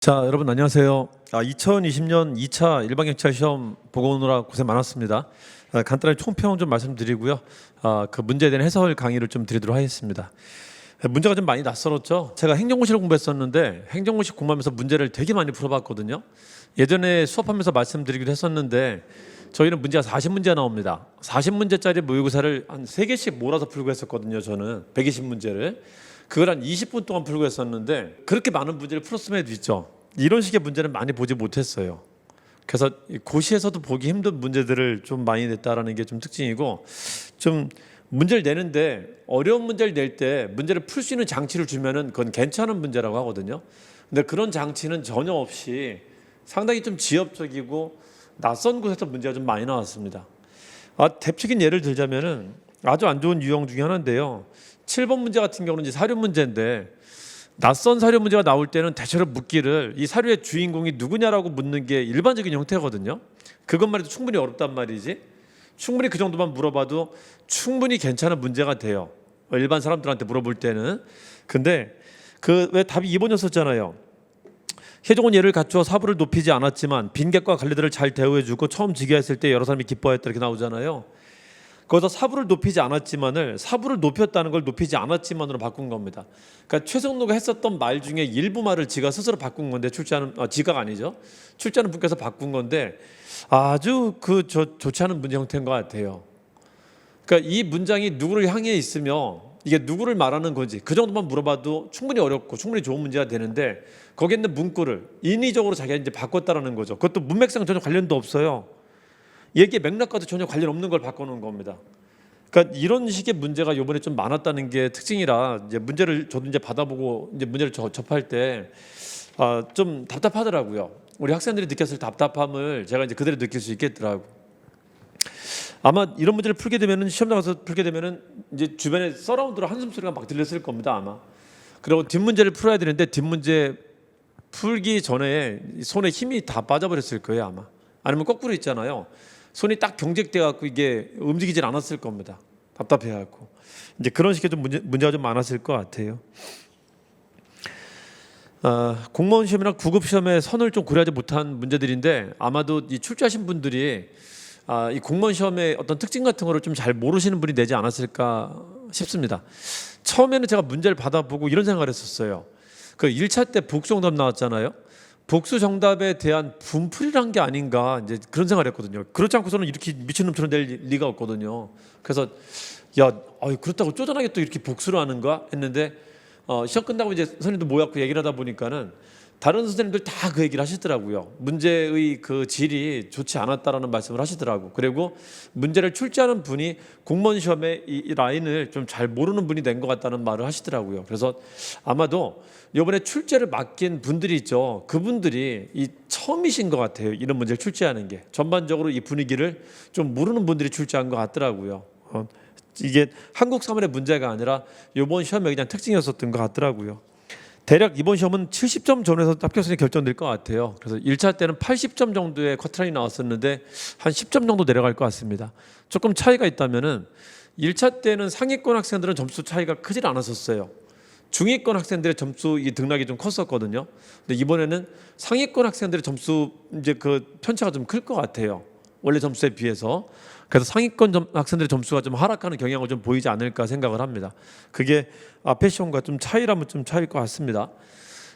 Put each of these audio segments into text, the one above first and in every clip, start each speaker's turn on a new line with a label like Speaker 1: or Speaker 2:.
Speaker 1: 자, 여러분 안녕하세요. 2020년 2차 일반경찰 시험 보고 오느라 고생 많았습니다. 간단히 총평 좀 말씀드리고요. 그 문제에 대한 해설 강의를 좀 드리도록 하겠습니다. 문제가 좀 많이 낯설었죠. 제가 행정고시를 공부했었는데 행정고시 공부하면서 문제를 되게 많이 풀어봤거든요. 예전에 수업하면서 말씀드리기도 했었는데 저희는 문제가 40문제 나옵니다. 40문제짜리 모의고사를 한 3개씩 몰아서 풀고 했었거든요. 저는 120문제를. 그걸 한 20분 동안 풀고 했었는데 그렇게 많은 문제를 풀었음에도 있죠. 이런 식의 문제는 많이 보지 못했어요. 그래서 고시에서도 보기 힘든 문제들을 좀 많이 냈다라는 게 좀 특징이고, 좀 문제를 내는데 어려운 문제를 낼 때 문제를 풀 수 있는 장치를 주면은 그건 괜찮은 문제라고 하거든요. 근데 그런 장치는 전혀 없이 상당히 좀 지엽적이고 낯선 곳에서 문제가 좀 많이 나왔습니다. 대표적인 예를 들자면은 아주 안 좋은 유형 중에 하나인데요. 7번 문제 같은 경우는 이제 사료 문제인데, 낯선 사료 문제가 나올 때는 대체로 묻기를 이 사료의 주인공이 누구냐라고 묻는 게 일반적인 형태거든요. 그것만 해도 충분히 어렵단 말이지. 충분히 그 정도만 물어봐도 충분히 괜찮은 문제가 돼요, 일반 사람들한테 물어볼 때는. 근데 그 왜 답이 2번이었었잖아요. 혜종은 얘를 갖추어 사부를 높이지 않았지만 빈객과 관리들을 잘 대우해주고 처음 즉위했을 때 여러 사람이 기뻐했다, 이렇게 나오잖아요. 거기서 사부를 높이지 않았지만을 사부를 높였다는 걸 높이지 않았지만으로 바꾼 겁니다. 그러니까 최성로가 했었던 말 중에 일부 말을 지가 스스로 바꾼 건데, 지가가 아니죠. 출제하는 분께서 바꾼 건데 아주 좋지 않은 문제 형태인 것 같아요. 그러니까 이 문장이 누구를 향해 있으며 이게 누구를 말하는 건지 그 정도만 물어봐도 충분히 어렵고 충분히 좋은 문제가 되는데, 거기에 있는 문구를 인위적으로 자기가 이제 바꿨다라는 거죠. 그것도 문맥상 전혀 관련도 없어요. 얘기의 맥락과도 전혀 관련 없는 걸 바꿔놓은 겁니다. 그러니까 이런 식의 문제가 이번에 좀 많았다는 게 특징이라, 이제 문제를 저도 이제 받아보고 이제 문제를 접할 때 좀 답답하더라고요. 우리 학생들이 느꼈을 답답함을 제가 이제 그대로 느낄 수 있겠더라고. 아마 이런 문제를 풀게 되면은, 시험 나가서 풀게 되면은 이제 주변에 서라운드로 한숨 소리가 막 들렸을 겁니다, 아마. 그리고 뒷문제를 풀어야 되는데 뒷문제 풀기 전에 손에 힘이 다 빠져버렸을 거예요, 아마. 아니면 거꾸로 있잖아요. 손이 딱 경직돼 갖고 이게 움직이질 않았을 겁니다. 답답해 갖고. 이제 그런 식의 좀 문제가 좀 많았을 것 같아요. 공무원 시험이나 구급 시험의 선을 좀 고려하지 못한 문제들인데, 아마도 이 출제하신 분들이 이 공무원 시험의 어떤 특징 같은 거를 좀 잘 모르시는 분이 내지 않았을까 싶습니다. 처음에는 제가 문제를 받아보고 이런 생각을 했었어요. 그 1차 때 복수 정답 나왔잖아요. 복수 정답에 대한 분풀이란 게 아닌가, 이제 그런 생각을 했거든요. 그렇지 않고서는 이렇게 미친놈처럼 낼 리가 없거든요. 그래서 그렇다고 쪼잔하게 또 이렇게 복수를 하는가 했는데, 시험 끝나고 이제 선생님도 모였고 얘기를 하다 보니까는 다른 선생님들 다 그 얘기를 하시더라고요. 문제의 그 질이 좋지 않았다라는 말씀을 하시더라고. 그리고 문제를 출제하는 분이 공무원 시험에 이 라인을 좀 잘 모르는 분이 된 것 같다는 말을 하시더라고요. 그래서 아마도 이번에 출제를 맡긴 분들이 있죠. 그분들이 이 처음이신 것 같아요. 이런 문제를 출제하는 게. 전반적으로 이 분위기를 좀 모르는 분들이 출제한 것 같더라고요. 이게 한국 사문의 문제가 아니라 이번 시험의 그냥 특징이었었던 것 같더라고요. 대략 이번 시험은 70점 전후에서 합격선이 결정될 것 같아요. 그래서 1차 때는 80점 정도의 커트라인이 나왔었는데 한 10점 정도 내려갈 것 같습니다. 조금 차이가 있다면은 1차 때는 상위권 학생들은 점수 차이가 크질 않았었어요. 중위권 학생들의 점수 등락이 좀 컸었거든요. 근데 이번에는 상위권 학생들의 점수 이제 그 편차가 좀 클 것 같아요, 원래 점수에 비해서. 그래서 상위권 학생들의 점수가 좀 하락하는 경향을 좀 보이지 않을까 생각을 합니다. 그게 앞에 시험과 좀 차이라면 좀 차이일 것 같습니다.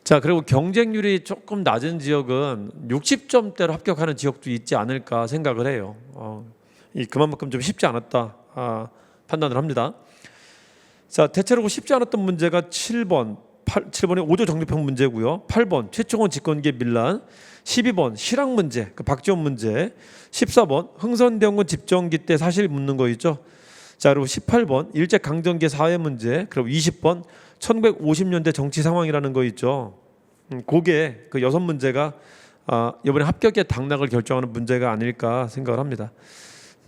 Speaker 1: 자, 그리고 경쟁률이 조금 낮은 지역은 60점대로 합격하는 지역도 있지 않을까 생각을 해요. 그만큼 좀 쉽지 않았다 판단을 합니다. 자, 대체로 쉽지 않았던 문제가 7번이 5조 정비평 문제고요. 8번 최충원 집권기의 밀란, 12번 실학 문제, 그 박지원 문제, 14번 흥선대원군 집정기 때 사실 묻는 거 있죠. 자, 그리고 18번 일제강점기 사회 문제, 그리고 20번 1950년대 정치 상황이라는 거 있죠. 그게 그 6문제가 이번에 합격의 당락을 결정하는 문제가 아닐까 생각을 합니다.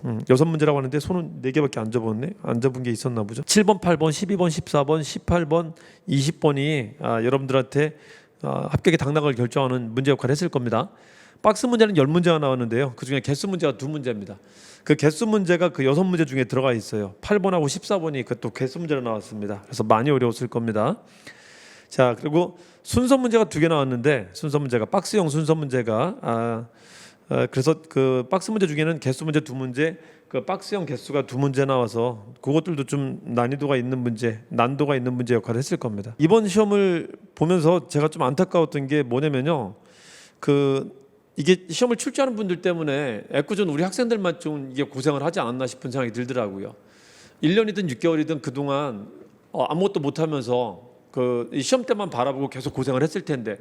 Speaker 1: 6문제라고 하는데 손은 4개밖에 안 접었네. 안 접은 게 있었나 보죠. 7번, 8번, 12번, 14번, 18번, 20번이 여러분들한테 합격의 당락을 결정하는 문제 역할을 했을 겁니다. 박스 문제는 10문제가 나왔는데요. 그중에 개수 문제가 2문제입니다. 그 개수 문제가 그 6문제 중에 들어가 있어요. 8번하고 14번이 그 또 개수 문제로 나왔습니다. 그래서 많이 어려웠을 겁니다. 자, 그리고 순서 문제가 두 개 나왔는데 순서 문제가 박스형 순서 문제가 그래서 그 박스 문제 중에는 개수 문제 두 문제, 그 박스형 개수가 두 문제 나와서 그것들도 좀 난이도가 있는 문제, 난도가 있는 문제 역할을 했을 겁니다. 이번 시험을 보면서 제가 좀 안타까웠던 게 뭐냐면요, 이게 시험을 출제하는 분들 때문에 애꿎은 우리 학생들만 좀 이게 고생을 하지 않았나 싶은 생각이 들더라고요. 1년이든 6개월이든 그동안 아무것도 못하면서 이 시험 때만 바라보고 계속 고생을 했을 텐데,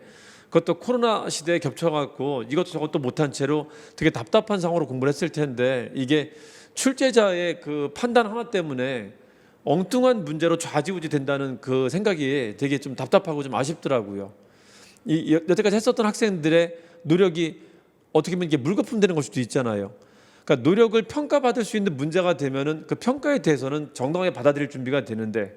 Speaker 1: 그것도 코로나 시대에 겹쳐갖고 이것도 저것도 못한 채로 되게 답답한 상황으로 공부를 했을 텐데, 이게 출제자의 그 판단 하나 때문에 엉뚱한 문제로 좌지우지 된다는 그 생각이 되게 좀 답답하고 좀 아쉽더라고요. 여태까지 했었던 학생들의 노력이 어떻게 보면 이게 물거품 되는 걸 수도 있잖아요. 그러니까 노력을 평가받을 수 있는 문제가 되면은 그 평가에 대해서는 정당하게 받아들일 준비가 되는데,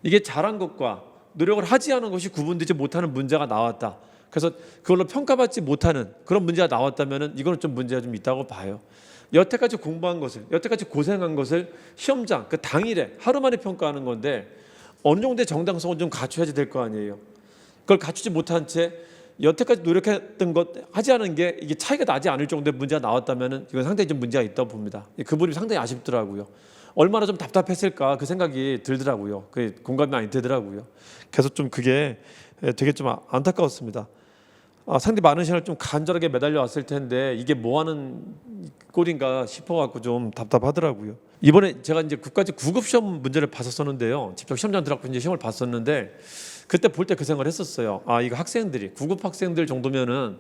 Speaker 1: 이게 잘한 것과 노력을 하지 않은 것이 구분되지 못하는 문제가 나왔다. 그래서 그걸로 평가받지 못하는 그런 문제가 나왔다면은 이거는 좀 문제가 좀 있다고 봐요. 여태까지 공부한 것을, 여태까지 고생한 것을 시험장 그 당일에 하루 만에 평가하는 건데, 어느 정도의 정당성을 좀 갖춰야지 될 거 아니에요. 그걸 갖추지 못한 채 여태까지 노력했던 것 하지 않은 게 이게 차이가 나지 않을 정도의 문제가 나왔다면은 이건 상당히 좀 문제가 있다고 봅니다. 그 부분이 상당히 아쉽더라고요. 얼마나 좀 답답했을까 그 생각이 들더라고요. 그 공감이 많이 되더라고요. 그래서 좀 그게 되게 좀 안타까웠습니다. 상당히 많은 시간을 좀 간절하게 매달려 왔을 텐데 이게 뭐 하는 꼴인가 싶어갖고 좀 답답하더라고요. 이번에 제가 이제 국가직 9급 시험 문제를 봤었는데요. 직접 시험장 들어가서 이제 시험을 봤었는데, 그때 볼 때 그 생각을 했었어요. 이거 학생들이 9급 학생들 정도면은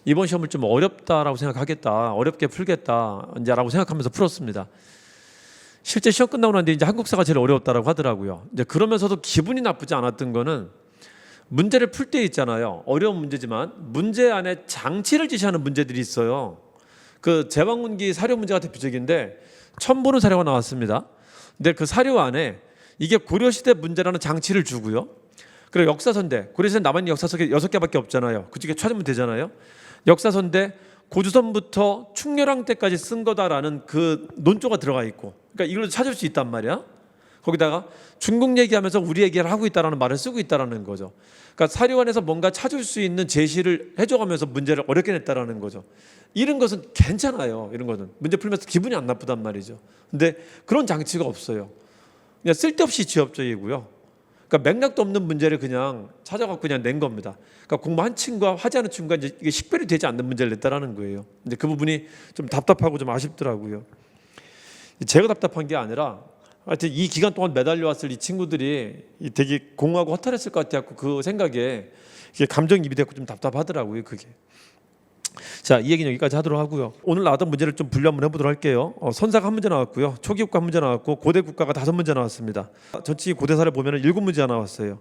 Speaker 1: 이번 시험을 좀 어렵다라고 생각하겠다, 어렵게 풀겠다 이제라고 생각하면서 풀었습니다. 실제 시험 끝나고 나는데 이제 한국사가 제일 어려웠다라고 하더라고요. 이제 그러면서도 기분이 나쁘지 않았던 거는, 문제를 풀 때 있잖아요. 어려운 문제지만 문제 안에 장치를 지시하는 문제들이 있어요. 그 제왕문기 사료 문제가 대표적인데 처음 보는 사료가 나왔습니다. 근데 그 사료 안에 이게 고려시대 문제라는 장치를 주고요. 그리고 역사서인데 고려시대 남아있는 역사서 6개밖에 없잖아요. 그중에 찾으면 되잖아요. 역사서인데 고조선부터 충렬왕 때까지 쓴 거다라는 그 논조가 들어가 있고, 그러니까 이걸 찾을 수 있단 말이야. 거기다가 중국 얘기하면서 우리 얘기를 하고 있다라는 말을 쓰고 있다라는 거죠. 그러니까 사료관에서 뭔가 찾을 수 있는 제시를 해줘가면서 문제를 어렵게 냈다라는 거죠. 이런 것은 괜찮아요. 이런 것은 문제 풀면서 기분이 안 나쁘단 말이죠. 근데 그런 장치가 없어요. 그냥 쓸데없이 지엽적이고요. 그러니까 맥락도 없는 문제를 그냥 찾아갖고 그냥 낸 겁니다. 그러니까 공부한 친구와 하지 않은 친구가 이제 이게 식별이 되지 않는 문제를 냈다라는 거예요. 근데 그 부분이 좀 답답하고 좀 아쉽더라고요. 제가 답답한 게 아니라, 하여튼 이 기간 동안 매달려 왔을 이 친구들이 되게 공허하고 허탈했을 것 같아서 그 생각에 이게 감정이입이 됐고 좀 답답하더라고요. 그게. 자, 이 얘기는 여기까지 하도록 하고요. 오늘 나왔던 문제를 좀 분류 한번 해보도록 할게요. 선사가 한 문제 나왔고요. 초기국가 한 문제 나왔고, 고대 국가가 5문제 나왔습니다. 전체 고대사를 보면 7문제가 나왔어요.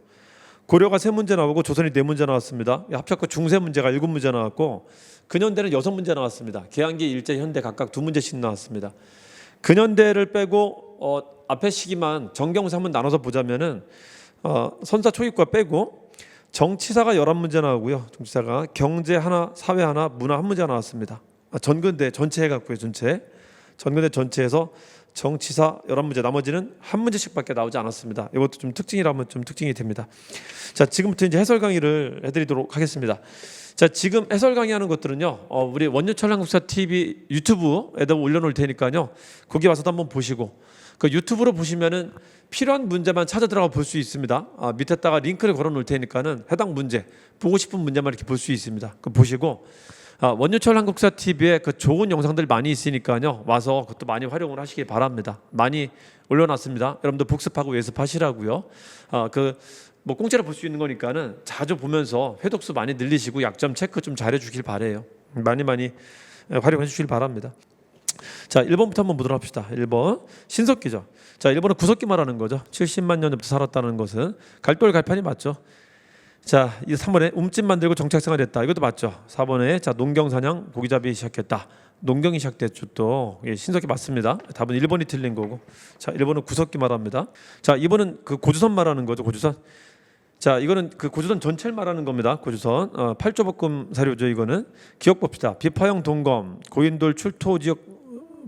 Speaker 1: 고려가 3문제 나오고 조선이 4문제 나왔습니다. 합작과 중세 문제가 7문제 나왔고, 근현대는 6문제 나왔습니다. 계한기, 일제, 현대 각각 2문제씩 나왔습니다. 근현대를 빼고 앞에 시기만 정경사 한번 나눠서 보자면은 선사 초기국가 빼고 정치사가 11문제 나오고요. 정치사가 경제 하나, 사회 하나, 문화 한 문제 나왔습니다. 전근대 전체 해갖고요. 전근대 전체에서 정치사 11문제, 나머지는 한 문제씩밖에 나오지 않았습니다. 이것도 좀 특징이라면 좀 특징이 됩니다. 자, 지금부터 이제 해설 강의를 해드리도록 하겠습니다. 자, 지금 해설 강의하는 것들은요, 우리 원유철 한국사 TV 유튜브에다 올려놓을 테니까요, 거기 와서도 한번 보시고, 그 유튜브로 보시면은 필요한 문제만 찾아 들어가 볼 수 있습니다. 밑에다가 링크를 걸어 놓을 테니까는 해당 문제, 보고 싶은 문제만 이렇게 볼 수 있습니다. 그 보시고, 원유철 한국사 TV에 그 좋은 영상들 많이 있으니까요, 와서 그것도 많이 활용을 하시기 바랍니다. 많이 올려놨습니다. 여러분들 복습하고 예습하시라고요. 뭐 공짜로 볼 수 있는 거니까는 자주 보면서 회독수 많이 늘리시고 약점 체크 좀 잘해 주길 바래요. 많이 활용해 주길 바랍니다. 자, 1번부터 한번 보도록 합시다. 1번 신석기죠. 자, 1번은 구석기 말하는 거죠. 70만 년 전부터 살았다는 것은 갈돌갈판이 맞죠. 자, 이 3번에 움집 만들고 정착생활 했다. 이것도 맞죠. 4번에 자, 농경사냥 고기잡이 시작했다. 농경이 시작됐죠. 또 신석기 맞습니다. 답은 1번이 틀린 거고. 자, 1번은 구석기 말합니다. 자, 2번은 그 고조선 말하는 거죠. 고조선. 자, 이거는 그 고조선 전체를 말하는 겁니다. 고조선 8조법금 사료죠. 이거는 기억 봅시다. 비파형 동검, 고인돌 출토 지역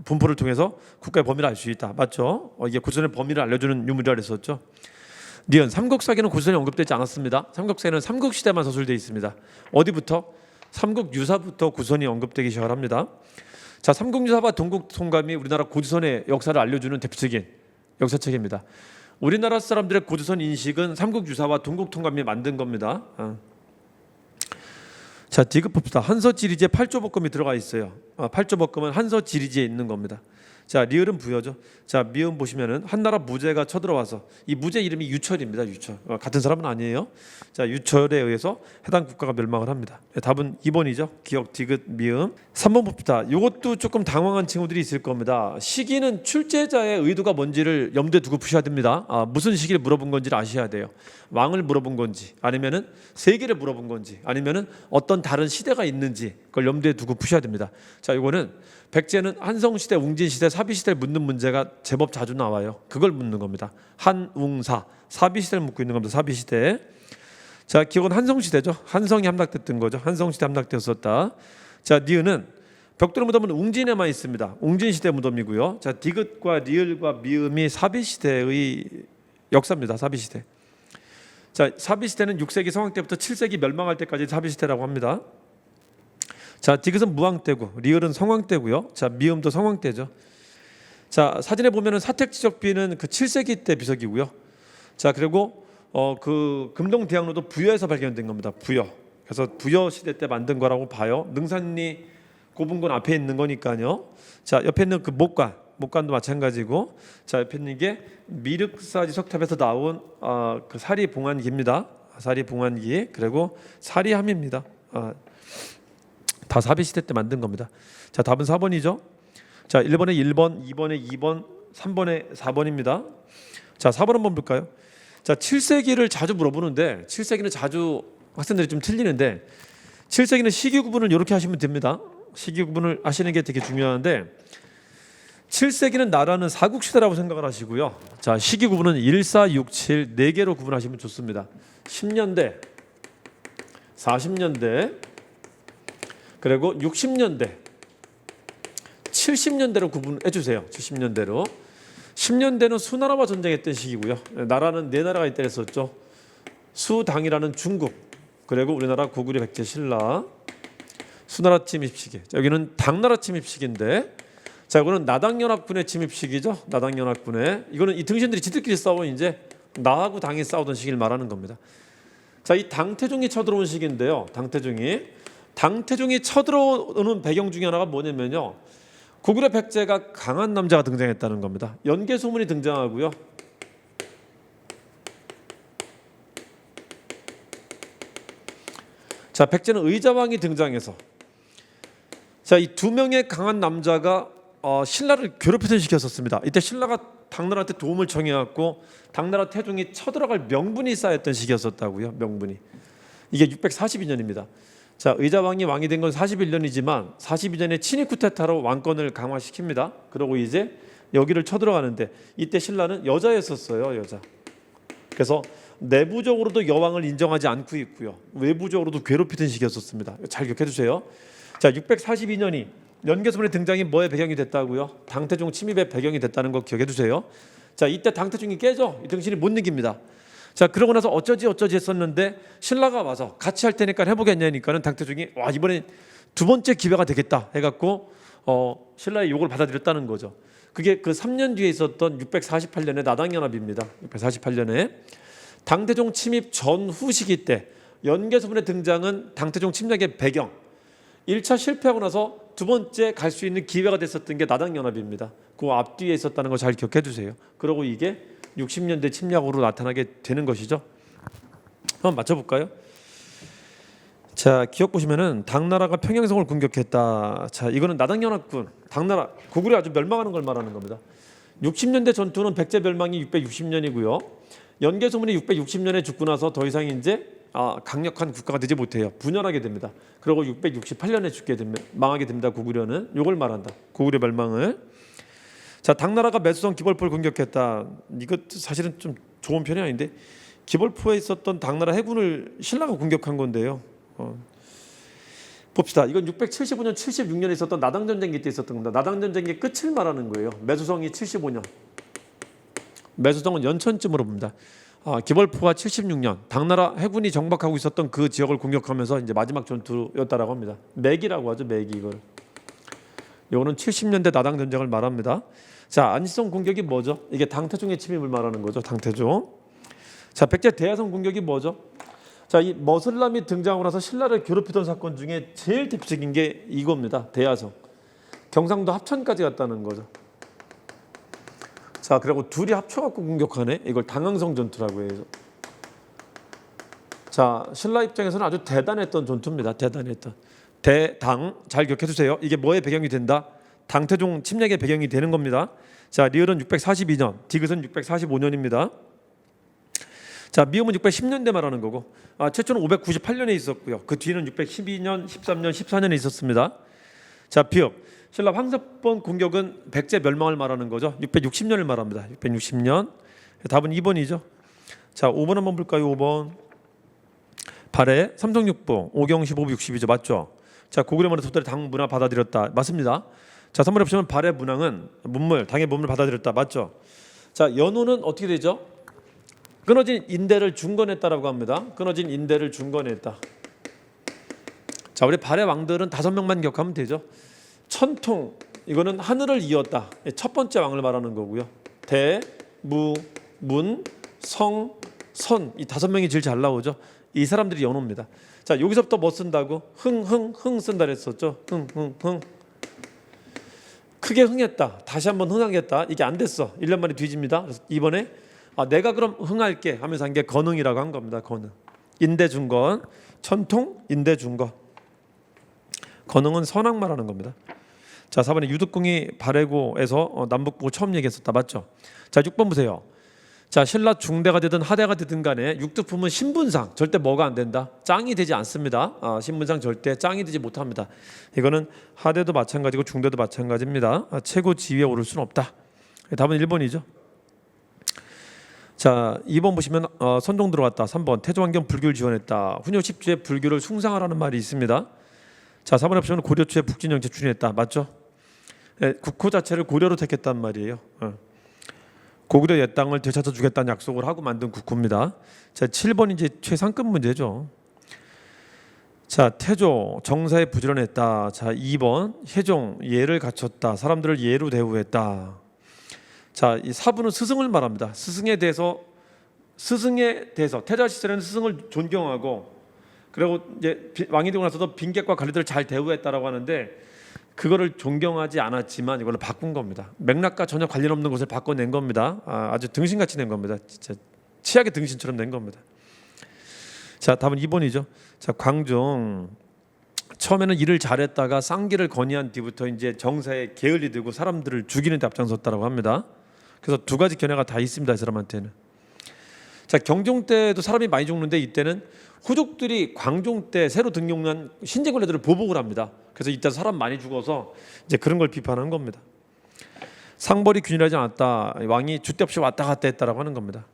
Speaker 1: 분포를 통해서 국가의 범위를 알 수 있다. 맞죠? 이게 고조선의 범위를 알려주는 유물이라 그랬었죠. 니은 삼국사기는 고조선이 언급되지 않았습니다. 삼국사기는 삼국시대만 서술되어 있습니다. 어디부터? 삼국유사부터 고조선이 언급되기 시작을 합니다. 자, 삼국유사와 동국통감이 우리나라 고조선의 역사를 알려주는 대표적인 역사책입니다. 우리나라 사람들의 고조선 인식은 삼국유사와 동국통감이 만든 겁니다. 자, 디귿 봅시다. 한서지리지에 팔조법금이 들어가 있어요. 팔조법금은 한서지리지에 있는 겁니다. 자, 리을은 부여죠. 자, 미음 보시면은 한나라 무제가 쳐들어와서 이 무제 이름이 유철입니다. 유철. 같은 사람은 아니에요. 자, 유철에 의해서 해당 국가가 멸망을 합니다. 답은 2번이죠. 기역 디귿 미음. 3번 봅시다. 이것도 조금 당황한 친구들이 있을 겁니다. 시기는 출제자의 의도가 뭔지를 염두에 두고 푸셔야 됩니다. 무슨 시기를 물어본 건지를 아셔야 돼요. 왕을 물어본 건지 아니면은 세계를 물어본 건지 아니면은 어떤 다른 시대가 있는지 그걸 염두에 두고 푸셔야 됩니다. 자, 이거는 백제는 한성시대, 웅진시대, 사비시대를 묻는 문제가 제법 자주 나와요. 그걸 묻는 겁니다. 한웅사, 사비시대를 묻고 있는 겁니다. 사비시대. 자, 기억은 한성시대죠. 한성이 함락됐던 거죠. 한성시대 함락되었었다. 자, 니은은 벽돌 무덤은 웅진에만 있습니다. 웅진시대 무덤이고요. 자, 디귿과 리을과 미음이 사비시대의 역사입니다. 사비시대. 자, 사비시대는 6세기 성황 때부터 7세기 멸망할 때까지 사비시대라고 합니다. 자, 디귿은 무왕 때고 리을은 성왕 때고요. 자, 미음도 성왕 때죠. 자, 사진에 보면은 사택지적비는 그 7세기 때 비석이고요. 자, 그리고 그 금동대학로도 부여에서 발견된 겁니다. 부여. 그래서 부여 시대 때 만든 거라고 봐요. 능산리 고분군 앞에 있는 거니까요. 자, 옆에 있는 그 목관도 마찬가지고, 자, 옆에 있는 게 미륵사지 석탑에서 나온 그 사리봉안기입니다. 사리봉안기. 그리고 사리함입니다. 다 사비시대 때 만든 겁니다. 자, 답은 4번이죠. 자, 1번에 1번, 2번에 2번, 3번에 4번입니다. 자, 4번 한번 볼까요? 자, 7세기를 자주 물어보는데 7세기는 자주 학생들이 좀 틀리는데 7세기는 시기 구분을 이렇게 하시면 됩니다. 시기 구분을 하시는 게 되게 중요한데 7세기는 나라는 사국시대라고 생각을 하시고요. 자, 시기 구분은 1, 4, 6, 7 4개로 구분하시면 좋습니다. 10년대, 40년대, 그리고 60년대, 70년대로 구분해 주세요. 70년대로. 10년대는 수나라와 전쟁했던 시기고요. 나라는 네 나라가 이때 했었죠. 수당이라는 중국, 그리고 우리나라 고구려 백제 신라. 수나라 침입 시기. 여기는 당나라 침입 시기인데, 자, 이거는 나당연합군의 침입 시기죠. 나당연합군의. 이거는 이 등신들이 지들끼리 싸워 이제 나하고 당이 싸우던 시기를 말하는 겁니다. 자, 이 당태종이 쳐들어온 시기인데요. 당태종이 쳐들어오는 배경 중에 하나가 뭐냐면요, 고구려 백제가 강한 남자가 등장했다는 겁니다. 연개소문이 등장하고요. 자, 백제는 의자왕이 등장해서, 자, 이 두 명의 강한 남자가 신라를 괴롭히던 시기였었습니다. 이때 신라가 당나라한테 도움을 청해왔고 당나라 태종이 쳐들어갈 명분이 쌓였던 시기였었다고요. 명분이. 이게 642년입니다. 자, 의자왕이 왕이 된 건 41년이지만 42년에 친위 쿠데타로 왕권을 강화시킵니다. 그리고 이제 여기를 쳐들어가는데 이때 신라는 여자였었어요. 여자. 그래서 내부적으로도 여왕을 인정하지 않고 있고요. 외부적으로도 괴롭히던 시기였었습니다. 잘 기억해 주세요. 자, 642년이 연개소문의 등장이 뭐의 배경이 됐다고요? 당태종 침입의 배경이 됐다는 거 기억해 주세요. 자, 이때 당태종이 깨져. 이 등신이 못 이깁니다. 자, 그러고 나서 어쩌지 했었는데 신라가 와서 같이 할 테니까 해보겠냐니까는 당태종이 와, 이번에 두 번째 기회가 되겠다 해갖고 신라의 요구를 받아들였다는 거죠. 그게 그 3년 뒤에 있었던 648년의 나당연합입니다. 648년에 당태종 침입 전후 시기 때 연개소문의 등장은 당태종 침략의 배경. 1차 실패하고 나서 두 번째 갈 수 있는 기회가 됐었던 게 나당연합입니다. 그 앞뒤에 있었다는 거 잘 기억해 주세요. 그리고 이게 60년대 침략으로 나타나게 되는 것이죠. 한번 맞춰볼까요? 자, 기억 보시면은 당나라가 평양성을 공격했다. 자, 이거는 나당연합군, 당나라, 고구려 아주 멸망하는 걸 말하는 겁니다. 60년대 전투는 백제 멸망이 660년이고요. 연개소문이 660년에 죽고 나서 더 이상 이제 강력한 국가가 되지 못해요. 분열하게 됩니다. 그리고 668년에 망하게 됩니다. 고구려는 이걸 말한다. 고구려 멸망을. 자, 당나라가 매수성 기벌포를 공격했다. 이것 사실은 좀 좋은 편이 아닌데 기벌포에 있었던 당나라 해군을 신라가 공격한 건데요. 봅시다. 이건 675년, 76년에 있었던 나당전쟁기 때 있었던 겁니다. 나당전쟁기 끝을 말하는 거예요. 매수성이 75년. 매수성은 연천쯤으로 봅니다. 기벌포가 76년 당나라 해군이 정박하고 있었던 그 지역을 공격하면서 이제 마지막 전투였다라고 합니다. 맥이라고 하죠. 맥이 이걸. 이거는 70년대 나당 전쟁을 말합니다. 자, 안시성 공격이 뭐죠? 이게 당태종의 침입을 말하는 거죠. 당태종. 자, 백제 대야성 공격이 뭐죠? 자, 이 머슬람이 등장하고 나서 신라를 괴롭히던 사건 중에 제일 대표적인 게 이겁니다. 대야성. 경상도 합천까지 갔다는 거죠. 자, 그리고 둘이 합쳐갖고 공격하네. 이걸 당항성 전투라고 해요. 자, 신라 입장에서는 아주 대단했던 전투입니다. 대단했던. 대당 잘 기억해 두세요. 이게 뭐의 배경이 된다? 당태종 침략의 배경이 되는 겁니다. 자, 리을은 642년, 디귿은 645년입니다. 자, 미음은 610년대 말하는 거고, 최초는 598년에 있었고요. 그 뒤는 612년, 13년, 14년에 있었습니다. 자, 비읍 신라 황석번 공격은 백제 멸망을 말하는 거죠. 660년을 말합니다. 660년. 답은 2번이죠. 자, 5번 한번 볼까요? 5번. 발해 삼성육부 5경 15부 60이죠. 맞죠? 자, 고구려 문화 토달의 당 문화 받아들였다. 맞습니다. 자, 3번에 보시면 발해 문항은 문물, 당의 문물을 받아들였다. 맞죠? 자, 연호는 어떻게 되죠? 끊어진 인대를 중건했다라고 합니다. 끊어진 인대를 중건했다. 자, 우리 발해 왕들은 5명만 기억하면 되죠. 천통, 이거는 하늘을 이었다. 첫 번째 왕을 말하는 거고요. 대, 무, 문, 성, 선, 이 5명이 제일 잘 나오죠. 이 사람들이 연호입니다. 자, 여기서부터 뭐 쓴다고? 흥 쓴다 그랬었죠. 흥. 크게 흥했다. 다시 한번 흥하겠다. 이게 안 됐어. 1년 만에 뒤집니다. 그래서 이번에 내가 그럼 흥할게 하면서 한 게 건흥이라고 한 겁니다. 건흥. 인대중건, 천통, 인대중건. 건흥은 선왕 말하는 겁니다. 자, 4번에 유득궁이 발해고에서 남북국을 처음 얘기했었다. 맞죠? 자, 6번 보세요. 자, 신라 중대가 되든 하대가 되든 간에 육두품은 신분상 절대 뭐가 안 된다. 짱이 되지 않습니다. 신분상 절대 짱이 되지 못합니다. 이거는 하대도 마찬가지고 중대도 마찬가지입니다. 최고 지위에 오를 수는 없다. 답은 1번이죠. 자, 2번 보시면 선종 들어왔다. 3번 태조환경 불교를 지원했다. 훈요 10주에 불교를 숭상하라는 말이 있습니다. 자, 4번에 보시면 고려 초에 북진영제 추진했다. 맞죠? 네, 국호 자체를 고려로 택했단 말이에요. 고구려 옛 땅을 되찾아 주겠다는 약속을 하고 만든 국호입니다. 자, 7번 이제 최상급 문제죠. 자, 태조 정사에 부지런했다. 자, 2번 혜종 예를 갖췄다. 사람들을 예로 대우했다. 자, 이 4번은 스승을 말합니다. 스승에 대해서 태자 시절에는 스승을 존경하고, 그리고 이제 왕이 되고 나서도 빈객과 관리들을 잘 대우했다라고 하는데, 그거를 존경하지 않았지만 이걸로 바꾼 겁니다. 맥락과 전혀 관련 없는 것을 바꿔낸 겁니다. 아주 등신같이 낸 겁니다. 진짜 치약의 등신처럼 낸 겁니다. 자, 답은 2번이죠. 자, 광종 처음에는 일을 잘했다가 쌍기를 건의한 뒤부터 이제 정사에 게을리 들고 사람들을 죽이는 데 앞장섰다라고 합니다. 그래서 두 가지 견해가 다 있습니다. 이 사람한테는. 자, 경종 때도 사람이 많이 죽는데 이때는 후족들이 광종 때 새로 등용한 신제 관리들을 보복을 합니다. 그래서 이때 사람 많이 죽어서 이제 그런 걸 비판한 겁니다. 상벌이 균일하지 않았다. 왕이 줏대 없이 왔다 갔다 했다라고 하는 겁니다.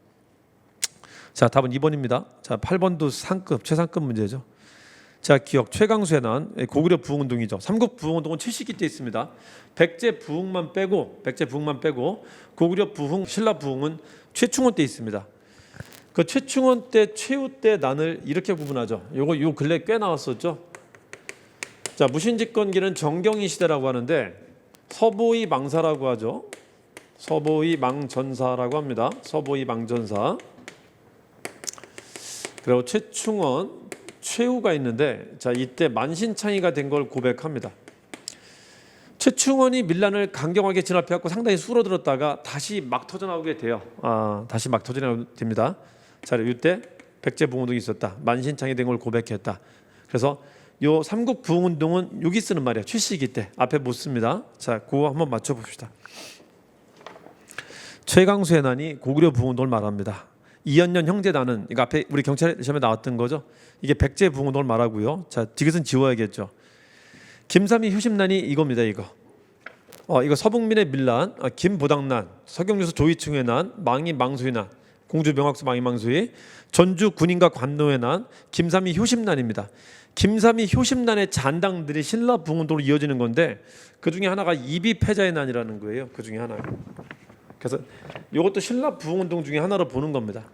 Speaker 1: 자, 답은 2번입니다. 자, 8번도 상급, 최상급 문제죠. 자, 기억 최강수에 난 고구려 부흥운동이죠. 삼국 부흥운동은 7시기 때 있습니다. 백제 부흥만 빼고 고구려 부흥, 신라 부흥은 최충원 때 있습니다. 그 최충원 때, 최후 때 난을 이렇게 구분하죠. 요 근래 꽤 나왔었죠. 자, 무신집권기는 정경희 시대라고 하는데 서보이 망사라고 하죠. 서보이 망전사라고 합니다. 서보이 망전사. 그리고 최충원, 최후가 있는데, 자, 이때 만신창이가 된 걸 고백합니다. 최충원이 밀란을 강경하게 진압해갖고 상당히 수그러들었다가 다시 막 터져 나오게 돼요. 다시 막 터져 나오게 됩니다. 자, 이때 백제 부흥운동이 있었다. 만신창이 된 걸 고백했다. 그래서 요 삼국 부흥운동은 여기 쓰는 말이에요. 최시기 때 앞에 못 씁니다. 자, 그거 한번 맞춰봅시다. 최강수의 난이 고구려 부흥운동을 말합니다. 이연년 형제단은 이거 앞에 우리 경찰 시험에 나왔던 거죠. 이게 백제 부흥운동을 말하고요. 자, 디귿은 지워야겠죠. 김삼이 효심난이 이겁니다. 이거 서북민의 밀란, 김보당난, 서경유수 조이충의 난, 망이 망수의 난, 공주 명학수 망이 망수의, 전주 군인과 관노의 난, 김삼이 효심난입니다. 김삼이 효심난의 잔당들이 신라 부흥운동으로 이어지는 건데 그 중에 하나가 이비패자의 난이라는 거예요. 그 중에 하나. 그래서 이것도 신라 부흥운동 중에 하나로 보는 겁니다.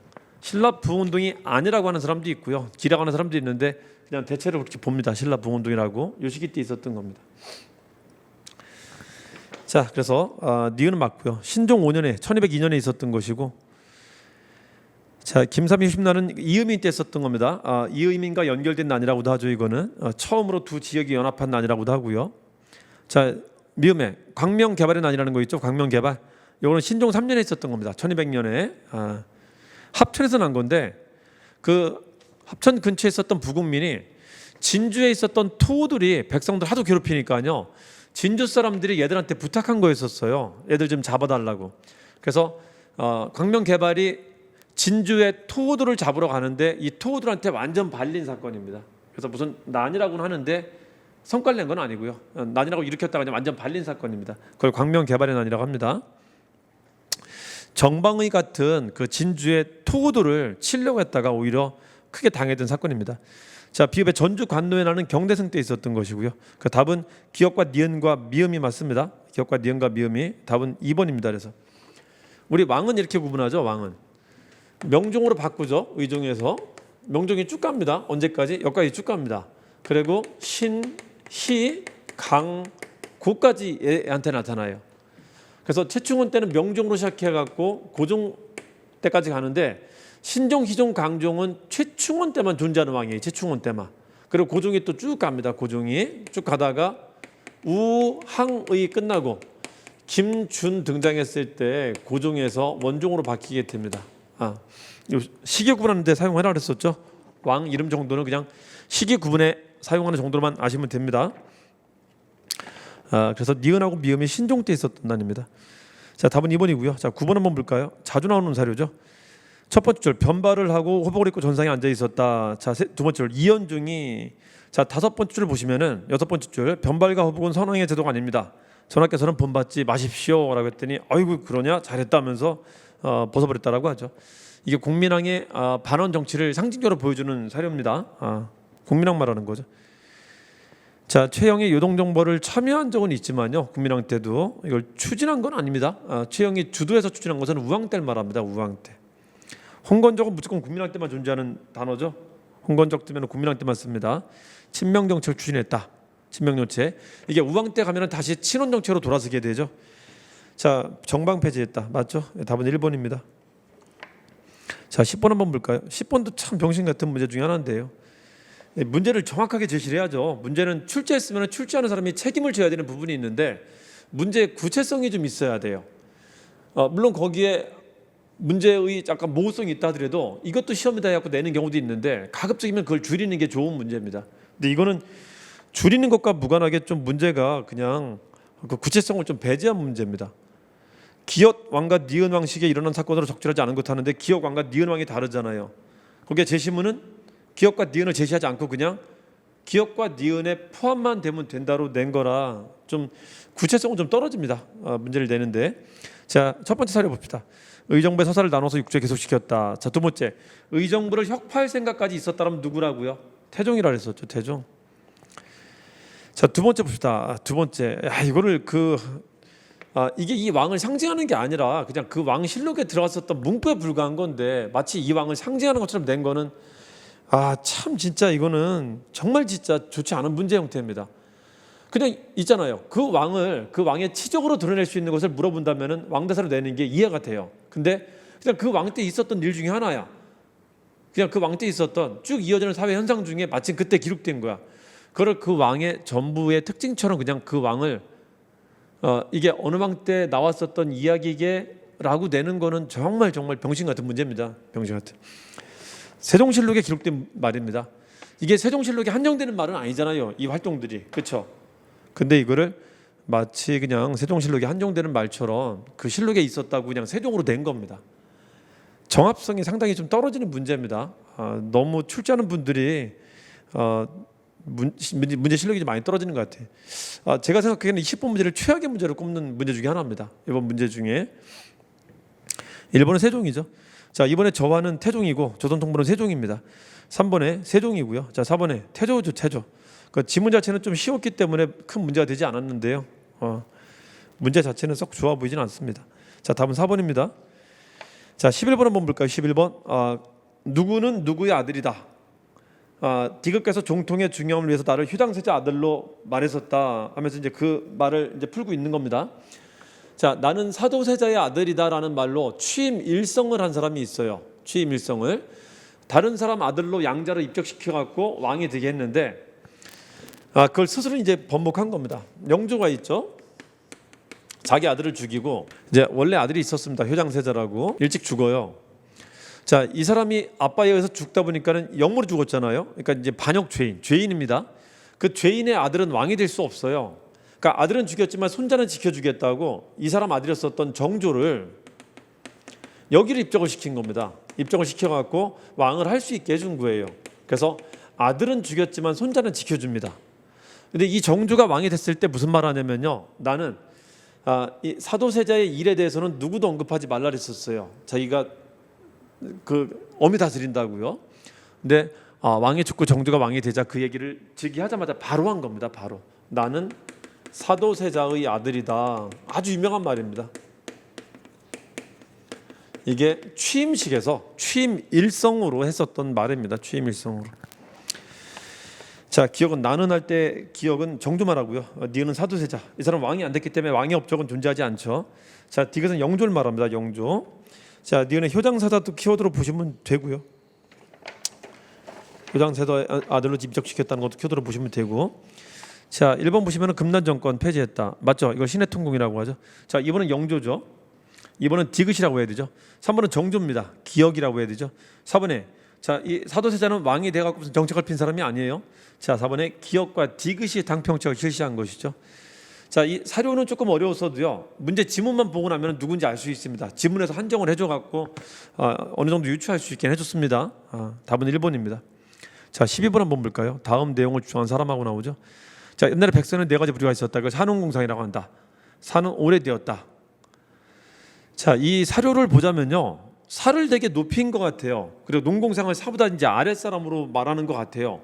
Speaker 1: 신라 부흥운동이 아니라고 하는 사람도 있고요, 기라고 하는 사람도 있는데 그냥 대체로 그렇게 봅니다. 신라 부흥운동이라고 요 시기 때 있었던 겁니다. 자, 그래서 니은은 맞고요. 신종 5년에 1202년에 있었던 것이고, 자, 김삼이 흉나는 이음인 때 있었던 겁니다. 이음인과 연결된 난이라고도 하죠. 이거는 처음으로 두 지역이 연합한 난이라고도 하고요. 자, 미음에 광명개발의 난이라는 거 있죠. 광명개발. 이거는 신종 3년에 있었던 겁니다. 1200년에 합천에서 난 건데, 그 합천 근처에 있었던 부국민이 진주에 있었던 토호들이 백성들 하도 괴롭히니까요, 진주 사람들이 얘들한테 부탁한 거였었어요. 얘들 좀 잡아달라고. 그래서 광명개발이 진주의 토호들을 잡으러 가는데 이 토호들한테 완전 발린 사건입니다. 그래서 무슨 난이라고는 하는데 성과를 낸 건 아니고요, 난이라고 일으켰다가 그냥 완전 발린 사건입니다. 그걸 광명개발의 난이라고 합니다. 정방의 같은 그 진주의 토호들을 치려고 했다가 오히려 크게 당했던 사건입니다. 자, 비읍의 전주 관노에 나는 경대승 때 있었던 것이고요. 그 답은 기역과 니은과 미음이 맞습니다. 기역과 니은과 미음이 답은 2번입니다. 그래서 우리 왕은 이렇게 구분하죠. 왕은 명종으로 바꾸죠. 의종에서 명종이 쭉 갑니다. 언제까지? 여기까지 쭉 갑니다. 그리고 신, 희, 강, 고까지 얘한테 나타나요. 그래서 최충원 때는 명종으로 시작해갖고 고종 때까지 가는데, 신종, 희종, 강종은 최충원 때만 존재하는 왕이에요. 최충원 때만. 그리고 고종이 또 쭉 갑니다. 고종이 쭉 가다가 우항의 끝나고 김준 등장했을 때 고종에서 원종으로 바뀌게 됩니다. 시기 구분하는데 사용하라 그랬었죠. 왕 이름 정도는 그냥 시기 구분에 사용하는 정도로만 아시면 됩니다. 그래서 니은하고 미음이 신종 때 있었던 난입니다. 자, 답은 2번이고요. 자, 9번 한번 볼까요? 자주 나오는 사료죠. 첫 번째 줄 변발을 하고 호복을 입고 전상에 앉아 있었다. 자, 두 번째 줄 이연중이. 자, 다섯 번째 줄 보시면은 여섯 번째 줄 변발과 호복은 선왕의 제도가 아닙니다. 전하께서는 본받지 마십시오라고 했더니 아이고 그러냐 잘했다면서 벗어버렸다라고 하죠. 이게 국민왕의 반원 정치를 상징적으로 보여주는 사료입니다. 국민왕 말하는 거죠. 자, 최영이 요동정벌을 참여한 적은 있지만요, 국민왕 때도 이걸 추진한 건 아닙니다. 최영이 주도해서 추진한 것은 우왕 때를 말합니다. 우왕 때. 홍건적은 무조건 국민왕 때만 존재하는 단어죠. 홍건적 뜨면 국민왕 때만 씁니다. 친명정책을 추진했다. 친명정책. 이게 우왕 때 가면 다시 친원정책으로 돌아서게 되죠. 자, 정방 폐지했다. 맞죠? 답은 1번입니다. 자, 10번 한번 볼까요? 10번도 참 병신 같은 문제 중에 하나인데요. 문제를 정확하게 제시를 해야죠. 문제는 출제했으면 출제하는 사람이 책임을 져야 되는 부분이 있는데 문제의 구체성이 좀 있어야 돼요. 물론 거기에 문제의 약간 모호성이 있다 하더라도 이것도 시험에다 해갖고 내는 경우도 있는데 가급적이면 그걸 줄이는 게 좋은 문제입니다. 근데 이거는 줄이는 것과 무관하게 좀 문제가 그냥 그 구체성을 좀 배제한 문제입니다. 기엇 왕과 니은 왕식에 일어난 사건으로 적절하지 않은 것 하는데 기엇 왕과 니은 왕이 다르잖아요. 거기에 제시문은 기엇과 니은을 제시하지 않고 그냥 기엇과 니은에 포함만 되면 된다로 낸 거라 좀 구체성은 좀 떨어집니다. 문제를 내는데. 자, 첫 번째 사례 봅시다. 의정부의 서사를 나눠서 육조에 계속시켰다. 자, 두 번째, 의정부를 혁파할 생각까지 있었다면 누구라고요? 태종이라 그랬었죠. 태종. 자, 두 번째 봅시다. 두 번째, 이거를 이게 이 왕을 상징하는 게 아니라 그냥 그 왕실록에 들어갔었던 문구에 불과한 건데 마치 이 왕을 상징하는 것처럼 낸 거는 참 진짜 이거는 정말 진짜 좋지 않은 문제 형태입니다. 그냥 있잖아요. 그 왕의 치적으로 드러낼 수 있는 것을 물어본다면은 왕대사로 내는 게 이해가 돼요. 근데 그냥 그 왕 때 있었던 일 중에 하나야. 그냥 그 왕 때 있었던 쭉 이어지는 사회 현상 중에 마침 그때 기록된 거야. 그걸 그 왕의 전부의 특징처럼 그냥 그 왕을 이게 어느 왕 때 나왔었던 이야기게라고 내는 거는 정말 병신 같은 문제입니다. 병신 같은. 세종실록에 기록된 말입니다. 이게 세종실록에 한정되는 말은 아니잖아요. 이 활동들이. 그렇죠? 근데 이거를 마치 그냥 세종실록에 한정되는 말처럼 그 실록에 있었다고 그냥 세종으로 낸 겁니다. 정합성이 상당히 좀 떨어지는 문제입니다. 너무 출제하는 분들이 문제 실력이 좀 많이 떨어지는 것 같아요. 제가 생각하기에는 10번 문제를 최악의 문제로 꼽는 문제 중에 하나입니다. 이번 문제 중에 1번은 세종이죠. 자, 이번에 저와는 태종이고 조선통보는 세종입니다. 3번에 세종이고요. 자, 4번에 태조죠. 태조. 그 지문 자체는 좀 쉬웠기 때문에 큰 문제가 되지 않았는데요. 문제 자체는 썩 좋아 보이진 않습니다. 자, 답은 4번입니다. 자, 11번 한번 볼까요? 11번. 누구는 누구의 아들이다. 디귿께서 종통의 중요함을 위해서 나를 효장세자 아들로 말했었다 하면서 이제 그 말을 이제 풀고 있는 겁니다. 자, 나는 사도세자의 아들이다라는 말로 취임 일성을 한 사람이 있어요. 취임 일성을 다른 사람 아들로 양자로 입적시켜 갖고 왕이 되게 했는데 그걸 스스로 이제 번복한 겁니다. 영조가 있죠. 자기 아들을 죽이고 이제 원래 아들이 있었습니다. 효장세자라고 일찍 죽어요. 자, 이 사람이 아빠에 의해서 죽다 보니까는 영으로 죽었잖아요. 그러니까 이제 반역 죄인입니다. 그 죄인의 아들은 왕이 될 수 없어요. 그러니까 아들은 죽였지만 손자는 지켜주겠다고 이 사람 아들이었었던 정조를 여기를 입적을 시킨 겁니다. 입적을 시켜갖고 왕을 할 수 있게 해준 거예요. 그래서 아들은 죽였지만 손자는 지켜줍니다. 근데 이 정조가 왕이 됐을 때 무슨 말 하냐면요. 나는 이 사도세자의 일에 대해서는 누구도 언급하지 말라 그랬었어요. 자기가 그 엄히 다스린다고요. 근데 왕이 죽고 정조가 왕이 되자 그 얘기를 즉위하자마자 바로 한 겁니다. 바로 나는 사도세자의 아들이다. 아주 유명한 말입니다. 이게 취임식에서 취임일성으로 했었던 말입니다. 취임일성으로. 자, 기억은 나는 할 때 기억은 정조만 하고요. 니은은 사도세자. 이 사람 왕이 안 됐기 때문에 왕의 업적은 존재하지 않죠. 자, 디귿은 영조를 말합니다. 영조. 자, 니은은 효장사다도 키워드로 보시면 되고요. 효장세자 아들로 입적시켰다는 것도 키워드로 보시면 되고. 자, 1번 보시면 금난정권 폐지했다. 맞죠? 이걸 신해통공이라고 하죠. 자, 2번은 영조죠. 2번은 디귿이라고 해야 되죠. 3번은 정조입니다. 기억이라고 해야 되죠. 4번에 자, 이 사도세자는 왕이 돼갖고 무슨 정책을 핀 사람이 아니에요. 자, 4번에 기억과 디귿이 당평책을 실시한 것이죠. 자, 이 사료는 조금 어려웠어도요. 문제 지문만 보고 나면 누군지 알 수 있습니다. 지문에서 한정을 해줘갖고 어느 정도 유추할 수 있게 해줬습니다. 답은 1번입니다. 자, 12번 한번 볼까요? 다음 내용을 주장한 사람하고 나오죠. 자, 옛날에 백성에는 4가지 부류가 있었다. 그걸 산원공상이라고 한다. 산은 오래되었다. 자, 이 사료를 보자면요. 살을 되게 높인 것 같아요. 그리고 농공상을 사보다 이제 아랫사람으로 말하는 것 같아요.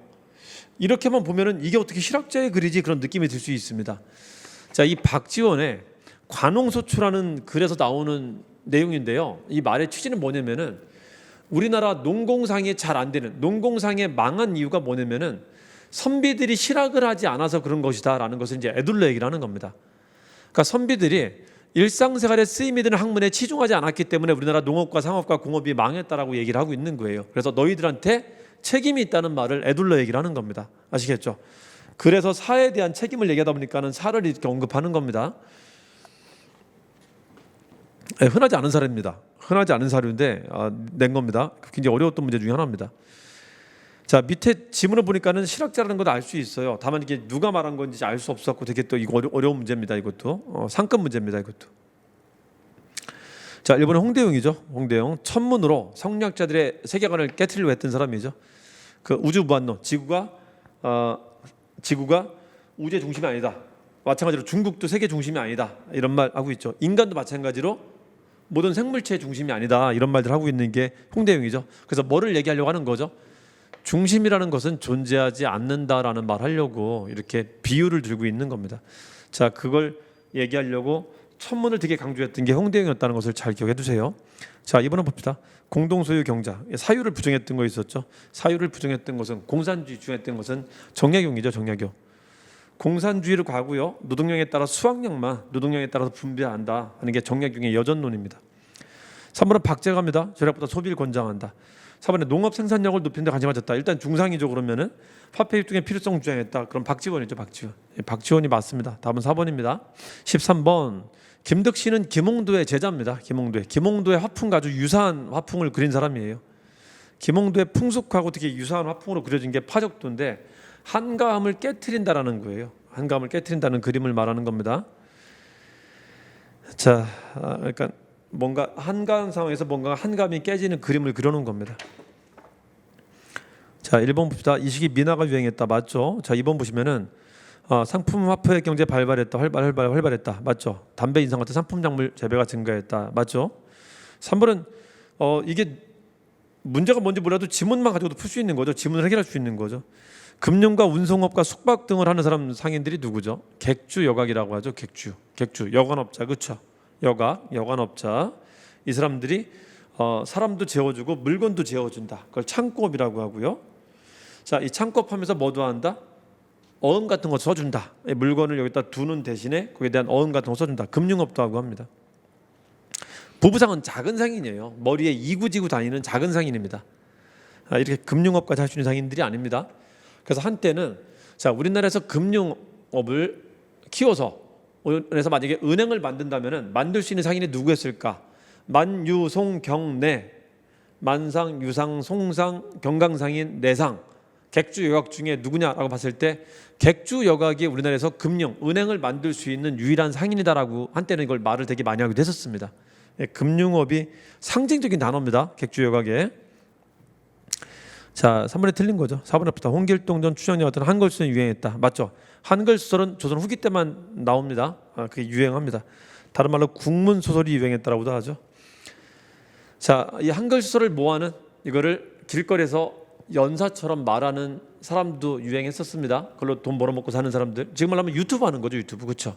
Speaker 1: 이렇게만 보면은 이게 어떻게 실학자의 글이지 그런 느낌이 들 수 있습니다. 자, 이 박지원의 관홍소추라는 글에서 나오는 내용인데요. 이 말의 취지는 뭐냐면은 우리나라 농공상이 잘 안 되는, 농공상에 망한 이유가 뭐냐면은 선비들이 실학을 하지 않아서 그런 것이다라는 것을 이제 에둘러 얘기를 하는 겁니다. 그러니까 선비들이 일상생활에 쓰임이 되는 학문에 치중하지 않았기 때문에 우리나라 농업과 상업과 공업이 망했다라고 얘기를 하고 있는 거예요. 그래서 너희들한테 책임이 있다는 말을 에둘러 얘기를 하는 겁니다. 아시겠죠? 그래서 사에 대한 책임을 얘기하다 보니까는 사를 이렇게 언급하는 겁니다. 네, 흔하지 않은 사례입니다. 흔하지 않은 사료인데 낸 겁니다. 굉장히 어려웠던 문제 중에 하나입니다. 자, 밑에 지문을 보니까는 실학자라는 걸 알 수 있어요. 다만 이게 누가 말한 건지 알 수 없었고 되게 또 이거 어려운 문제입니다. 이것도 상급 문제입니다. 이것도. 자, 일본의 홍대용이죠. 홍대용 천문으로 성리학자들의 세계관을 깨트리려고 했던 사람이죠. 그 우주무한론, 지구가 우주의 중심이 아니다. 마찬가지로 중국도 세계 중심이 아니다. 이런 말 하고 있죠. 인간도 마찬가지로 모든 생물체의 중심이 아니다. 이런 말들 하고 있는 게 홍대용이죠. 그래서 뭐를 얘기하려고 하는 거죠? 중심이라는 것은 존재하지 않는다라는 말 하려고 이렇게 비유를 들고 있는 겁니다. 자, 그걸 얘기하려고 천문을 되게 강조했던 게 홍대영이었다는 것을 잘 기억해 두세요. 자, 이번에 봅시다. 공동소유 경자, 사유를 부정했던 거 있었죠. 사유를 부정했던 것은 공산주의 주장했던 것은 정약용이죠. 정약용. 공산주의를 가고요. 노동력에 따라 수확량만 노동력에 따라서 분배한다 하는 게 정약용의 여전론입니다. 3번은 박제갑니다. 절약보다 소비를 권장한다. 4번에 농업 생산력을 높이는 데 관심을 가졌다. 일단 중상이죠. 그러면은 화폐 유통의 필요성 주장했다. 그럼 박지원이죠. 박지원. 박지원이 맞습니다. 답은 4번입니다. 13번 김덕신은 김홍도의 제자입니다. 김홍도의 화풍과 아주 유사한 화풍을 그린 사람이에요. 김홍도의 풍속하고 되게 유사한 화풍으로 그려진 게 파적도인데 한가함을 깨트린다라는 거예요. 한가함을 깨트린다는 그림을 말하는 겁니다. 자, 그러니까 뭔가 한가한 상황에서 뭔가 한감이 깨지는 그림을 그려놓은 겁니다. 자, 1번 봅시다. 이 시기 민화가 유행했다. 맞죠? 자, 2번 보시면은 상품 화폐 경제 발발했다. 활발했다. 맞죠? 담배 인상 같은 상품 작물 재배가 증가했다. 맞죠? 3번은 이게 문제가 뭔지 몰라도 지문만 가지고도 풀 수 있는 거죠. 지문을 해결할 수 있는 거죠. 금융과 운송업과 숙박 등을 하는 사람 상인들이 누구죠? 객주 여각이라고 하죠. 객주 여관업자. 그렇죠? 여관업자. 이 사람들이 사람도 재워주고 물건도 재워준다. 그걸 창고업이라고 하고요. 자, 이 창고업 하면서 뭐도 한다? 어음 같은 거 써준다. 물건을 여기다 두는 대신에 거기에 대한 어음 같은 거 써준다. 금융업도 하고 합니다. 부부상은 작은 상인이에요. 머리에 이구지구 다니는 작은 상인입니다. 이렇게 금융업까지 할 수 있는 상인들이 아닙니다. 그래서 한때는 자, 우리나라에서 금융업을 키워서 그래서 만약에 은행을 만든다면은 만들 수 있는 상인이 누구였을까? 만유송경내, 만상, 유상, 송상, 경강상인, 내상, 객주여각 중에 누구냐라고 봤을 때 객주여각이 우리나라에서 금융, 은행을 만들 수 있는 유일한 상인이다라고 한때는 이걸 말을 되게 많이 하기도 했었습니다. 금융업이 상징적인 단어입니다. 객주여각에. 자, 3번에 틀린 거죠. 4번에 부터 홍길동전 추정력 같은 한글수는 유행했다. 맞죠? 한글소설은 조선 후기 때만 나옵니다. 그게 유행합니다. 다른 말로 국문소설이 유행했다라고도 하죠. 자, 이 한글소설을 모아는 이거를 길거리에서 연사처럼 말하는 사람도 유행했었습니다. 그걸로 돈 벌어먹고 사는 사람들. 지금 말하면 유튜브 하는 거죠. 유튜브. 그렇죠?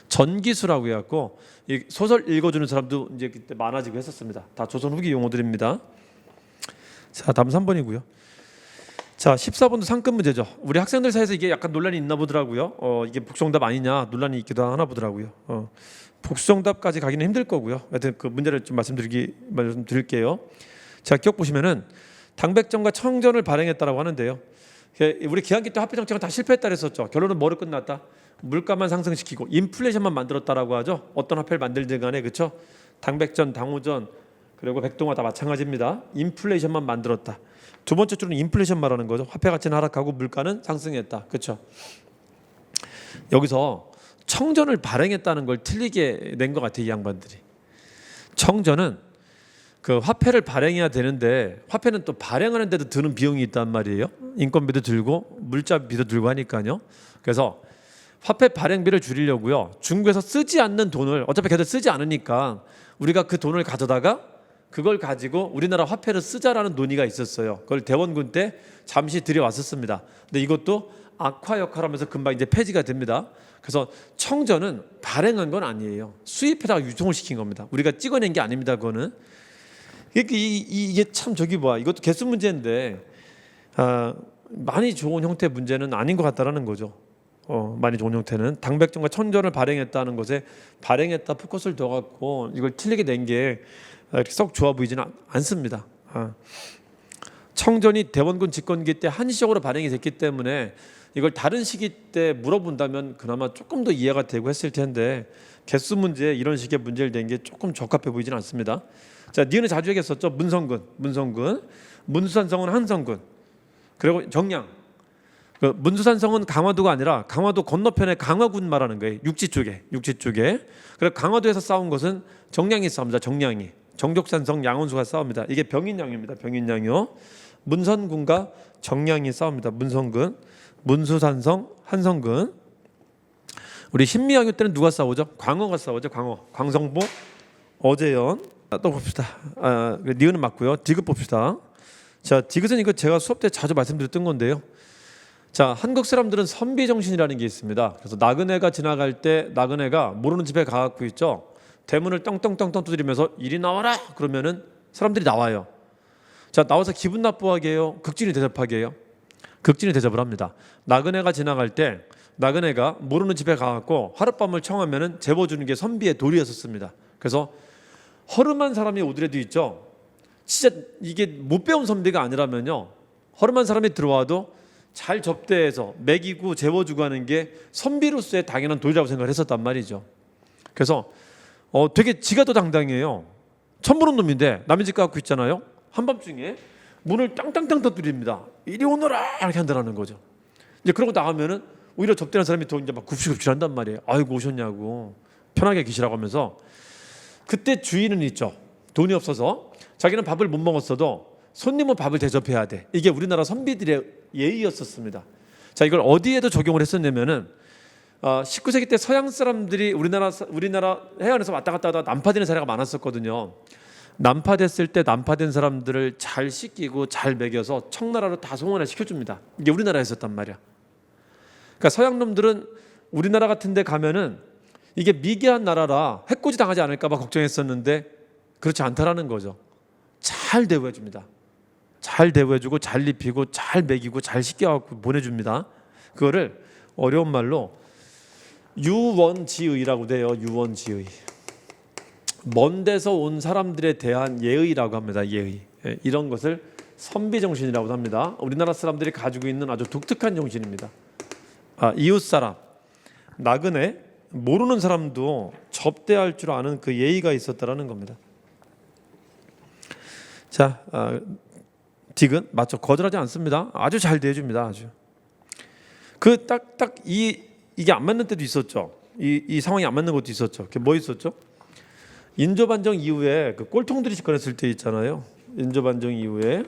Speaker 1: 전기수라고 해갖고 이 소설 읽어주는 사람도 이제 그때 많아지고 했었습니다. 다 조선 후기 용어들입니다. 자, 다음 3번이고요. 자, 14번도 상급 문제죠. 우리 학생들 사이에서 이게 약간 논란이 있나 보더라고요. 이게 복수정답 아니냐 논란이 있기도 하나 보더라고요. 복수정답까지 가기는 힘들 거고요. 하여튼 그 문제를 좀 말씀드릴게요. 자, 기억 보시면은 당백전과 청전을 발행했다라고 하는데요. 우리 기한기 때 화폐 정책은 다 실패했다 그랬었죠. 결론은 뭐로 끝났다? 물가만 상승시키고 인플레이션만 만들었다라고 하죠. 어떤 화폐를 만들든 간에. 그렇죠? 당백전, 당우전 그리고 백동화 다 마찬가지입니다. 인플레이션만 만들었다. 두 번째 줄은 인플레이션 말하는 거죠. 화폐 가치는 하락하고 물가는 상승했다. 그렇죠? 여기서 청전을 발행했다는 걸 틀리게 낸 것 같아요. 이 양반들이. 청전은 그 화폐를 발행해야 되는데 화폐는 또 발행하는 데도 드는 비용이 있단 말이에요. 인건비도 들고 물자비도 들고 하니까요. 그래서 화폐 발행비를 줄이려고요. 중국에서 쓰지 않는 돈을 어차피 걔들 쓰지 않으니까 우리가 그 돈을 가져다가 그걸 가지고 우리나라 화폐를 쓰자라는 논의가 있었어요. 그걸 대원군 때 잠시 들여왔었습니다. 근데 이것도 악화 역할하면서 금방 이제 폐지가 됩니다. 그래서 청전은 발행한 건 아니에요. 수입해다가 유통을 시킨 겁니다. 우리가 찍어낸 게 아닙니다. 그거는 이게 참 이것도 개수 문제인데 많이 좋은 형태 문제는 아닌 것 같다라는 거죠. 많이 좋은 형태는 당백전과 청전을 발행했다는 것에 발행했다 포커스를 둬갖고 이걸 틀리게 낸 게 썩 좋아 보이지는 않습니다. 청전이 대원군 집권기 때 한시적으로 발행이 됐기 때문에 이걸 다른 시기 때 물어본다면 그나마 조금 더 이해가 되고 했을 텐데 개수 문제에 이런 식의 문제를 낸 게 조금 적합해 보이지는 않습니다. 자, 니은은 자주 얘기했었죠. 문성군, 문수산성은 한성군, 그리고 정량. 그 문수산성은 강화도가 아니라 강화도 건너편에 강화군 말하는 거예요. 육지 쪽에. 그리고 강화도에서 싸운 것은 정량이 싸웁니다. 정량이. 정족산성, 양원수가 싸웁니다. 이게 병인량입니다. 병인량이요. 문선군과 정량이 싸웁니다. 문성군, 문수산성, 한성군. 우리 신미양요 때는 누가 싸우죠? 광어가 싸우죠. 광성보, 어제연. 또 봅시다. 니은은 맞고요. 디귿 봅시다. 자, 디귿은 이거 제가 수업 때 자주 말씀드렸던 건데요. 자, 한국 사람들은 선비 정신이라는 게 있습니다. 그래서 나그네가 지나갈 때 나그네가 모르는 집에 가갖고 있죠. 대문을 떵떵떵떵 두드리면서 이리 나와라 그러면은 사람들이 나와요. 자, 나와서 기분 나쁘게 해요? 극진히 대접하게 해요? 극진히 대접을 합니다. 나그네가 지나갈 때 나그네가 모르는 집에 가갖고 하룻밤을 청하면은 재워주는 게 선비의 도리였었습니다. 그래서 허름한 사람이 오더라도 있죠. 진짜 이게 못 배운 선비가 아니라면요, 허름한 사람이 들어와도 잘 접대해서 먹이고 재워주고 하는 게 선비로서의 당연한 도리라고 생각을 했었단 말이죠. 그래서 되게 지가 더 당당해요. 처음 보는 놈인데 남의 집 가고 있잖아요. 한밤중에 문을 땅땅땅 두드립니다. 이리 오너라 이렇게 한다는 거죠. 이제 그러고 나가면은 오히려 접대하는 사람이 더 이제 막 굽실굽실한단 말이에요. 아이고 오셨냐고 편하게 계시라고 하면서. 그때 주인은 있죠. 돈이 없어서 자기는 밥을 못 먹었어도 손님은 밥을 대접해야 돼. 이게 우리나라 선비들의 예의였었습니다. 자, 이걸 어디에도 적용을 했었냐면은 19세기 때 서양 사람들이 우리나라 해안에서 왔다 갔다 하다가 난파되는 사례가 많았었거든요. 난파됐을 때 난파된 사람들을 잘 씻기고 잘 먹여서 청나라로 다 송환을 시켜줍니다. 이게 우리나라에 있었단 말이야. 그러니까 서양 놈들은 우리나라 같은 데 가면은 이게 미개한 나라라 해코지 당하지 않을까 봐 걱정했었는데 그렇지 않다라는 거죠. 잘 대우해 줍니다. 잘 대우해 주고 잘 입히고 잘 먹이고 잘 씻겨갖고 보내줍니다. 그거를 어려운 말로 유원지의라고 돼요. 유원지의. 먼 데서 온 사람들에 대한 예의라고 합니다. 예의. 이런 것을 선비정신이라고 합니다. 우리나라 사람들이 가지고 있는 아주 독특한 정신입니다. 이웃사람, 나그네, 모르는 사람도 접대할 줄 아는 그 예의가 있었다라는 겁니다. 자, 딕은 맞죠? 거절하지 않습니다. 아주 잘 대해줍니다. 아주. 그 딱 이게 안 맞는 때도 있었죠. 이 상황이 안 맞는 것도 있었죠. 그게 뭐 있었죠? 인조반정 이후에 그 꼴통들이 집권했을 때 있잖아요. 인조반정 이후에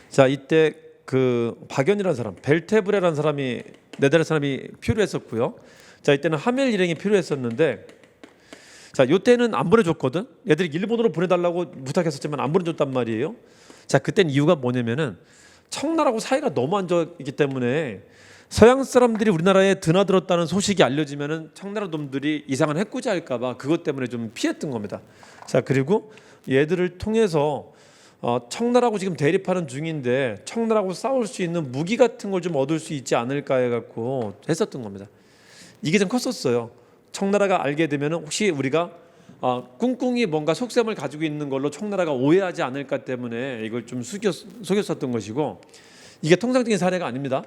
Speaker 1: 자 이때 그 박연이라는 사람, 벨테브레라는 사람이 네덜란드 사람이 필요했었고요. 자 이때는 하멜 일행이 필요했었는데 자 요때는 안 보내줬거든. 얘들이 일본으로 보내달라고 부탁했었지만 안 보내줬단 말이에요. 자 그땐 이유가 뭐냐면은 청나라하고 사이가 너무 안 좋기 때문에 서양 사람들이 우리나라에 드나들었다는 소식이 알려지면은 청나라 놈들이 이상한 해코지할까봐 그것 때문에 좀 피했던 겁니다. 자 그리고 얘들을 통해서 청나라하고 지금 대립하는 중인데 청나라하고 싸울 수 있는 무기 같은 걸 좀 얻을 수 있지 않을까 해갖고 했었던 겁니다. 이게 좀 컸었어요. 청나라가 알게 되면은 혹시 우리가 꿍꿍이 뭔가 속셈을 가지고 있는 걸로 청나라가 오해하지 않을까 때문에 이걸 좀 속였었던 것이고 이게 통상적인 사례가 아닙니다.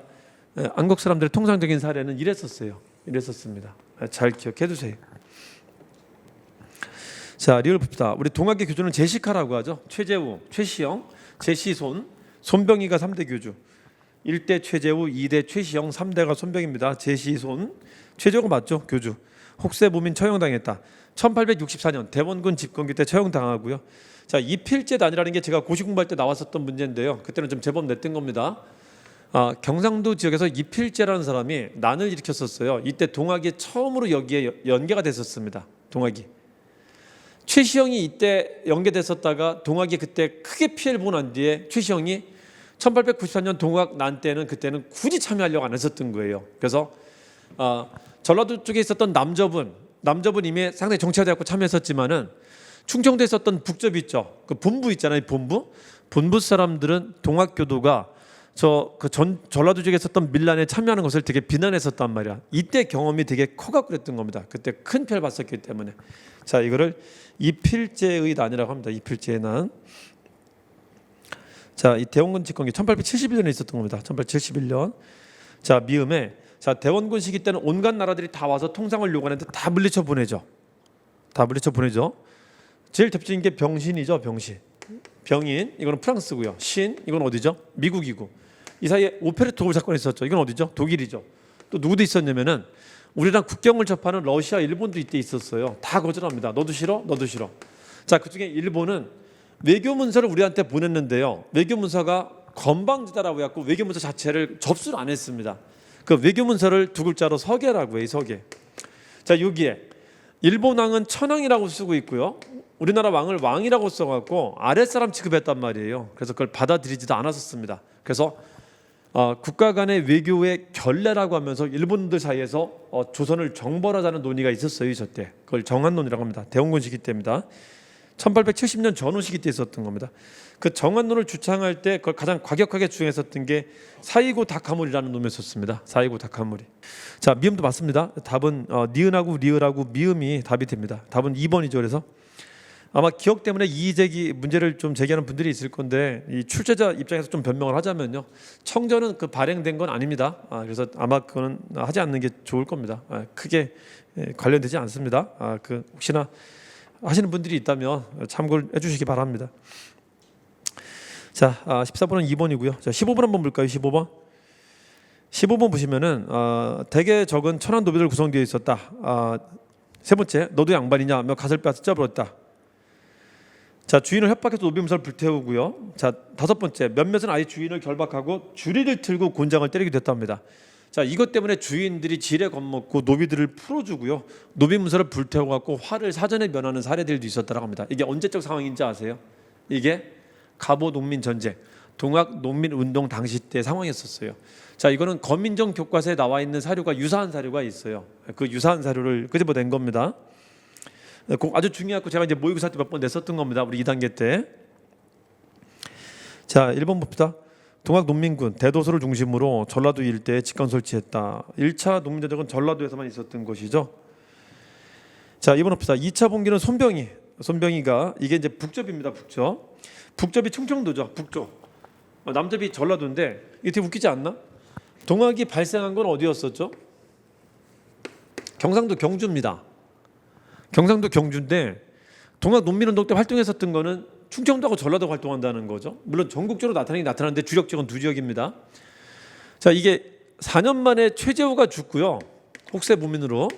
Speaker 1: 안국 사람들의 통상적인 사례는 이랬었습니다. 잘 기억해 두세요. 자, 리얼 봅시다. 우리 동학의 교주는 제시카라고 하죠. 최재우, 최시영, 제시손, 손병희가 3대 교주. 1대 최재우, 2대 최시영, 3대가 손병입니다. 제시손, 최재우가 맞죠? 교주. 혹세무민 처형당했다. 1864년 대원군 집권기 때 처형당하고요. 자, 이필제단이라는 게 제가 고시 공부할 때 나왔었던 문제인데요. 그때는 좀 제법 냈던 겁니다. 경상도 지역에서 이필제라는 사람이 난을 일으켰었어요. 이때 동학이 처음으로 여기에 연계가 됐었습니다. 동학이. 최시영이 이때 연계됐었다가 동학이 그때 크게 피해를 보고 난 뒤에 최시영이 1894년 동학 난 때는 그때는 굳이 참여하려고 안 했었던 거예요. 그래서 전라도 쪽에 있었던 남접은 이미 상당히 정치화되었고 참여했었지만은 충청도에 있었던 북접 있죠. 그 본부 있잖아요. 본부 사람들은 동학교도가 전라도 지역에 있었던 밀란에 참여하는 것을 되게 비난했었단 말이야. 이때 경험이 되게 커갖고 그랬던 겁니다. 그때 큰 피해를 봤었기 때문에. 자, 이거를 이필제의 난이라고 합니다. 이필제의 난. 자, 이 대원군 집권기 1871년에 있었던 겁니다. 1871년. 자, 미음에 자 대원군 시기 때는 온갖 나라들이 다 와서 통상을 요구하는데 다 물리쳐 보내죠. 제일 대표적인 게 병신이죠. 병인 이거는 프랑스고요. 신 이건 어디죠? 미국이고. 이 사이에 오페레토 사건이 있었죠. 이건 어디죠? 독일이죠. 또 누구도 있었냐면은 우리랑 국경을 접하는 러시아, 일본도 이때 있었어요. 다 거절합니다. 너도 싫어? 자, 그중에 일본은 외교 문서를 우리한테 보냈는데요. 외교 문서가 건방지다라고 해갖고 외교 문서 자체를 접수를 안 했습니다. 그 외교 문서를 두 글자로 서계라고 해요. 서계. 자, 여기에 일본 왕은 천황이라고 쓰고 있고요. 우리나라 왕을 왕이라고 써갖고 아랫사람 취급했단 말이에요. 그래서 그걸 받아들이지도 않았었습니다. 그래서 국가 간의 외교의 결례라고 하면서 일본들 사이에서 조선을 정벌하자는 논의가 있었어요. 저때 그걸 정한론이라고 합니다. 대원군 시기 때입니다. 1870년 전후 시기 때 있었던 겁니다. 그 정한론을 주창할 때 그걸 가장 과격하게 주장했었던 게 사이고 다카모리라는 놈이었습니다. 사이고 다카모리. 자, 미음도 맞습니다. 답은 니은하고 리을하고 미음이 답이 됩니다. 답은 2번이죠. 그래서 아마 기억 때문에 이의제기 문제를 좀 제기하는 분들이 있을 건데 이 출제자 입장에서 좀 변명을 하자면요. 청전은 그 발행된 건 아닙니다. 그래서 아마 그거는 하지 않는 게 좋을 겁니다. 크게 관련되지 않습니다. 그 혹시나 하시는 분들이 있다면 참고를 해주시기 바랍니다. 자, 14번은 2번이고요. 자, 15번 한번 볼까요? 15번 보시면은 대개 적은 천한 노비들 구성되어 있었다. 세 번째, 너도 양반이냐? 가슬 빼앗아 쪄버렸다. 자, 주인을 협박해서 노비문서를 불태우고요. 자, 다섯 번째, 몇몇은 아예 주인을 결박하고 주리를 틀고 곤장을 때리게 됐답니다. 자, 이것 때문에 주인들이 지레 겁먹고 노비들을 풀어주고요. 노비문서를 불태워갖고 화를 사전에 면하는 사례들도 있었다고 합니다. 이게 언제적 상황인지 아세요? 이게 갑오 농민 전쟁, 동학 농민 운동 당시 때 상황이었었어요. 자, 이거는 거민정 교과서에 나와 있는 사료가 유사한 사료가 있어요. 그 유사한 사료를 끄집어낸 겁니다. 아주 중요하고 제가 이제 모의고사 때 몇 번 냈었던 겁니다. 우리 2단계 때. 자, 1번 봅시다. 동학농민군 대도서를 중심으로 전라도 일대에 직관 설치했다. 1차 농민대적은 전라도에서만 있었던 것이죠. 자, 2번 봅시다. 2차 봉기는 손병희가 이게 이제 북접입니다. 북접이 충청도죠. 북쪽. 남접이 전라도인데 이게 되게 웃기지 않나? 동학이 발생한 건 어디였었죠? 경상도 경주입니다. 경상도 경주인데 동학농민운동 때 활동했었던 거는 충청도하고 전라도 활동한다는 거죠. 물론 전국적으로 나타나는데 주력 지역은 두 지역입니다. 자, 이게 4년 만에 최재호가 죽고요. 혹세무민으로.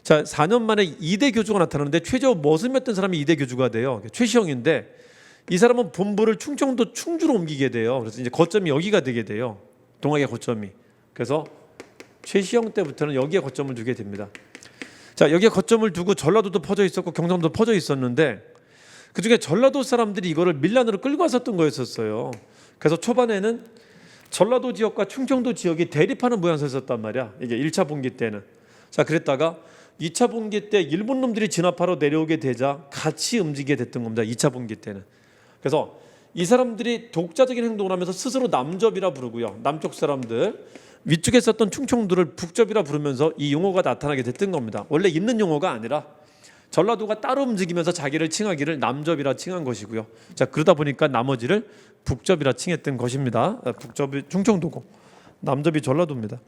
Speaker 1: 자, 4년 만에 2대 교주가 나타나는데 최재호 머슴이었던 사람이 2대 교주가 돼요. 최시영인데 이 사람은 본부를 충청도 충주로 옮기게 돼요. 그래서 이제 거점이 여기가 되게 돼요. 동학의 거점이. 그래서 최시영 때부터는 여기에 거점을 두게 됩니다. 자, 여기에 거점을 두고 전라도도 퍼져 있었고 경상도도 퍼져 있었는데 그중에 전라도 사람들이 이거를 밀란으로 끌고 왔었던 거였었어요. 그래서 초반에는 전라도 지역과 충청도 지역이 대립하는 모양새였단 말이야. 이게 1차 봉기 때는. 자, 그랬다가 2차 봉기 때 일본 놈들이 진압하러 내려오게 되자 같이 움직이게 됐던 겁니다. 2차 봉기 때는. 그래서 이 사람들이 독자적인 행동을 하면서 스스로 남접이라 부르고요. 남쪽 사람들 위쪽에 있었던 충청도를 북접이라 부르면서 이 용어가 나타나게 됐던 겁니다. 원래 있는 용어가 아니라 전라도가 따로 움직이면서 자기를 칭하기를 남접이라 칭한 것이고요. 자, 그러다 보니까 나머지를 북접이라 칭했던 것입니다. 북접이 충청도고 남접이 전라도입니다.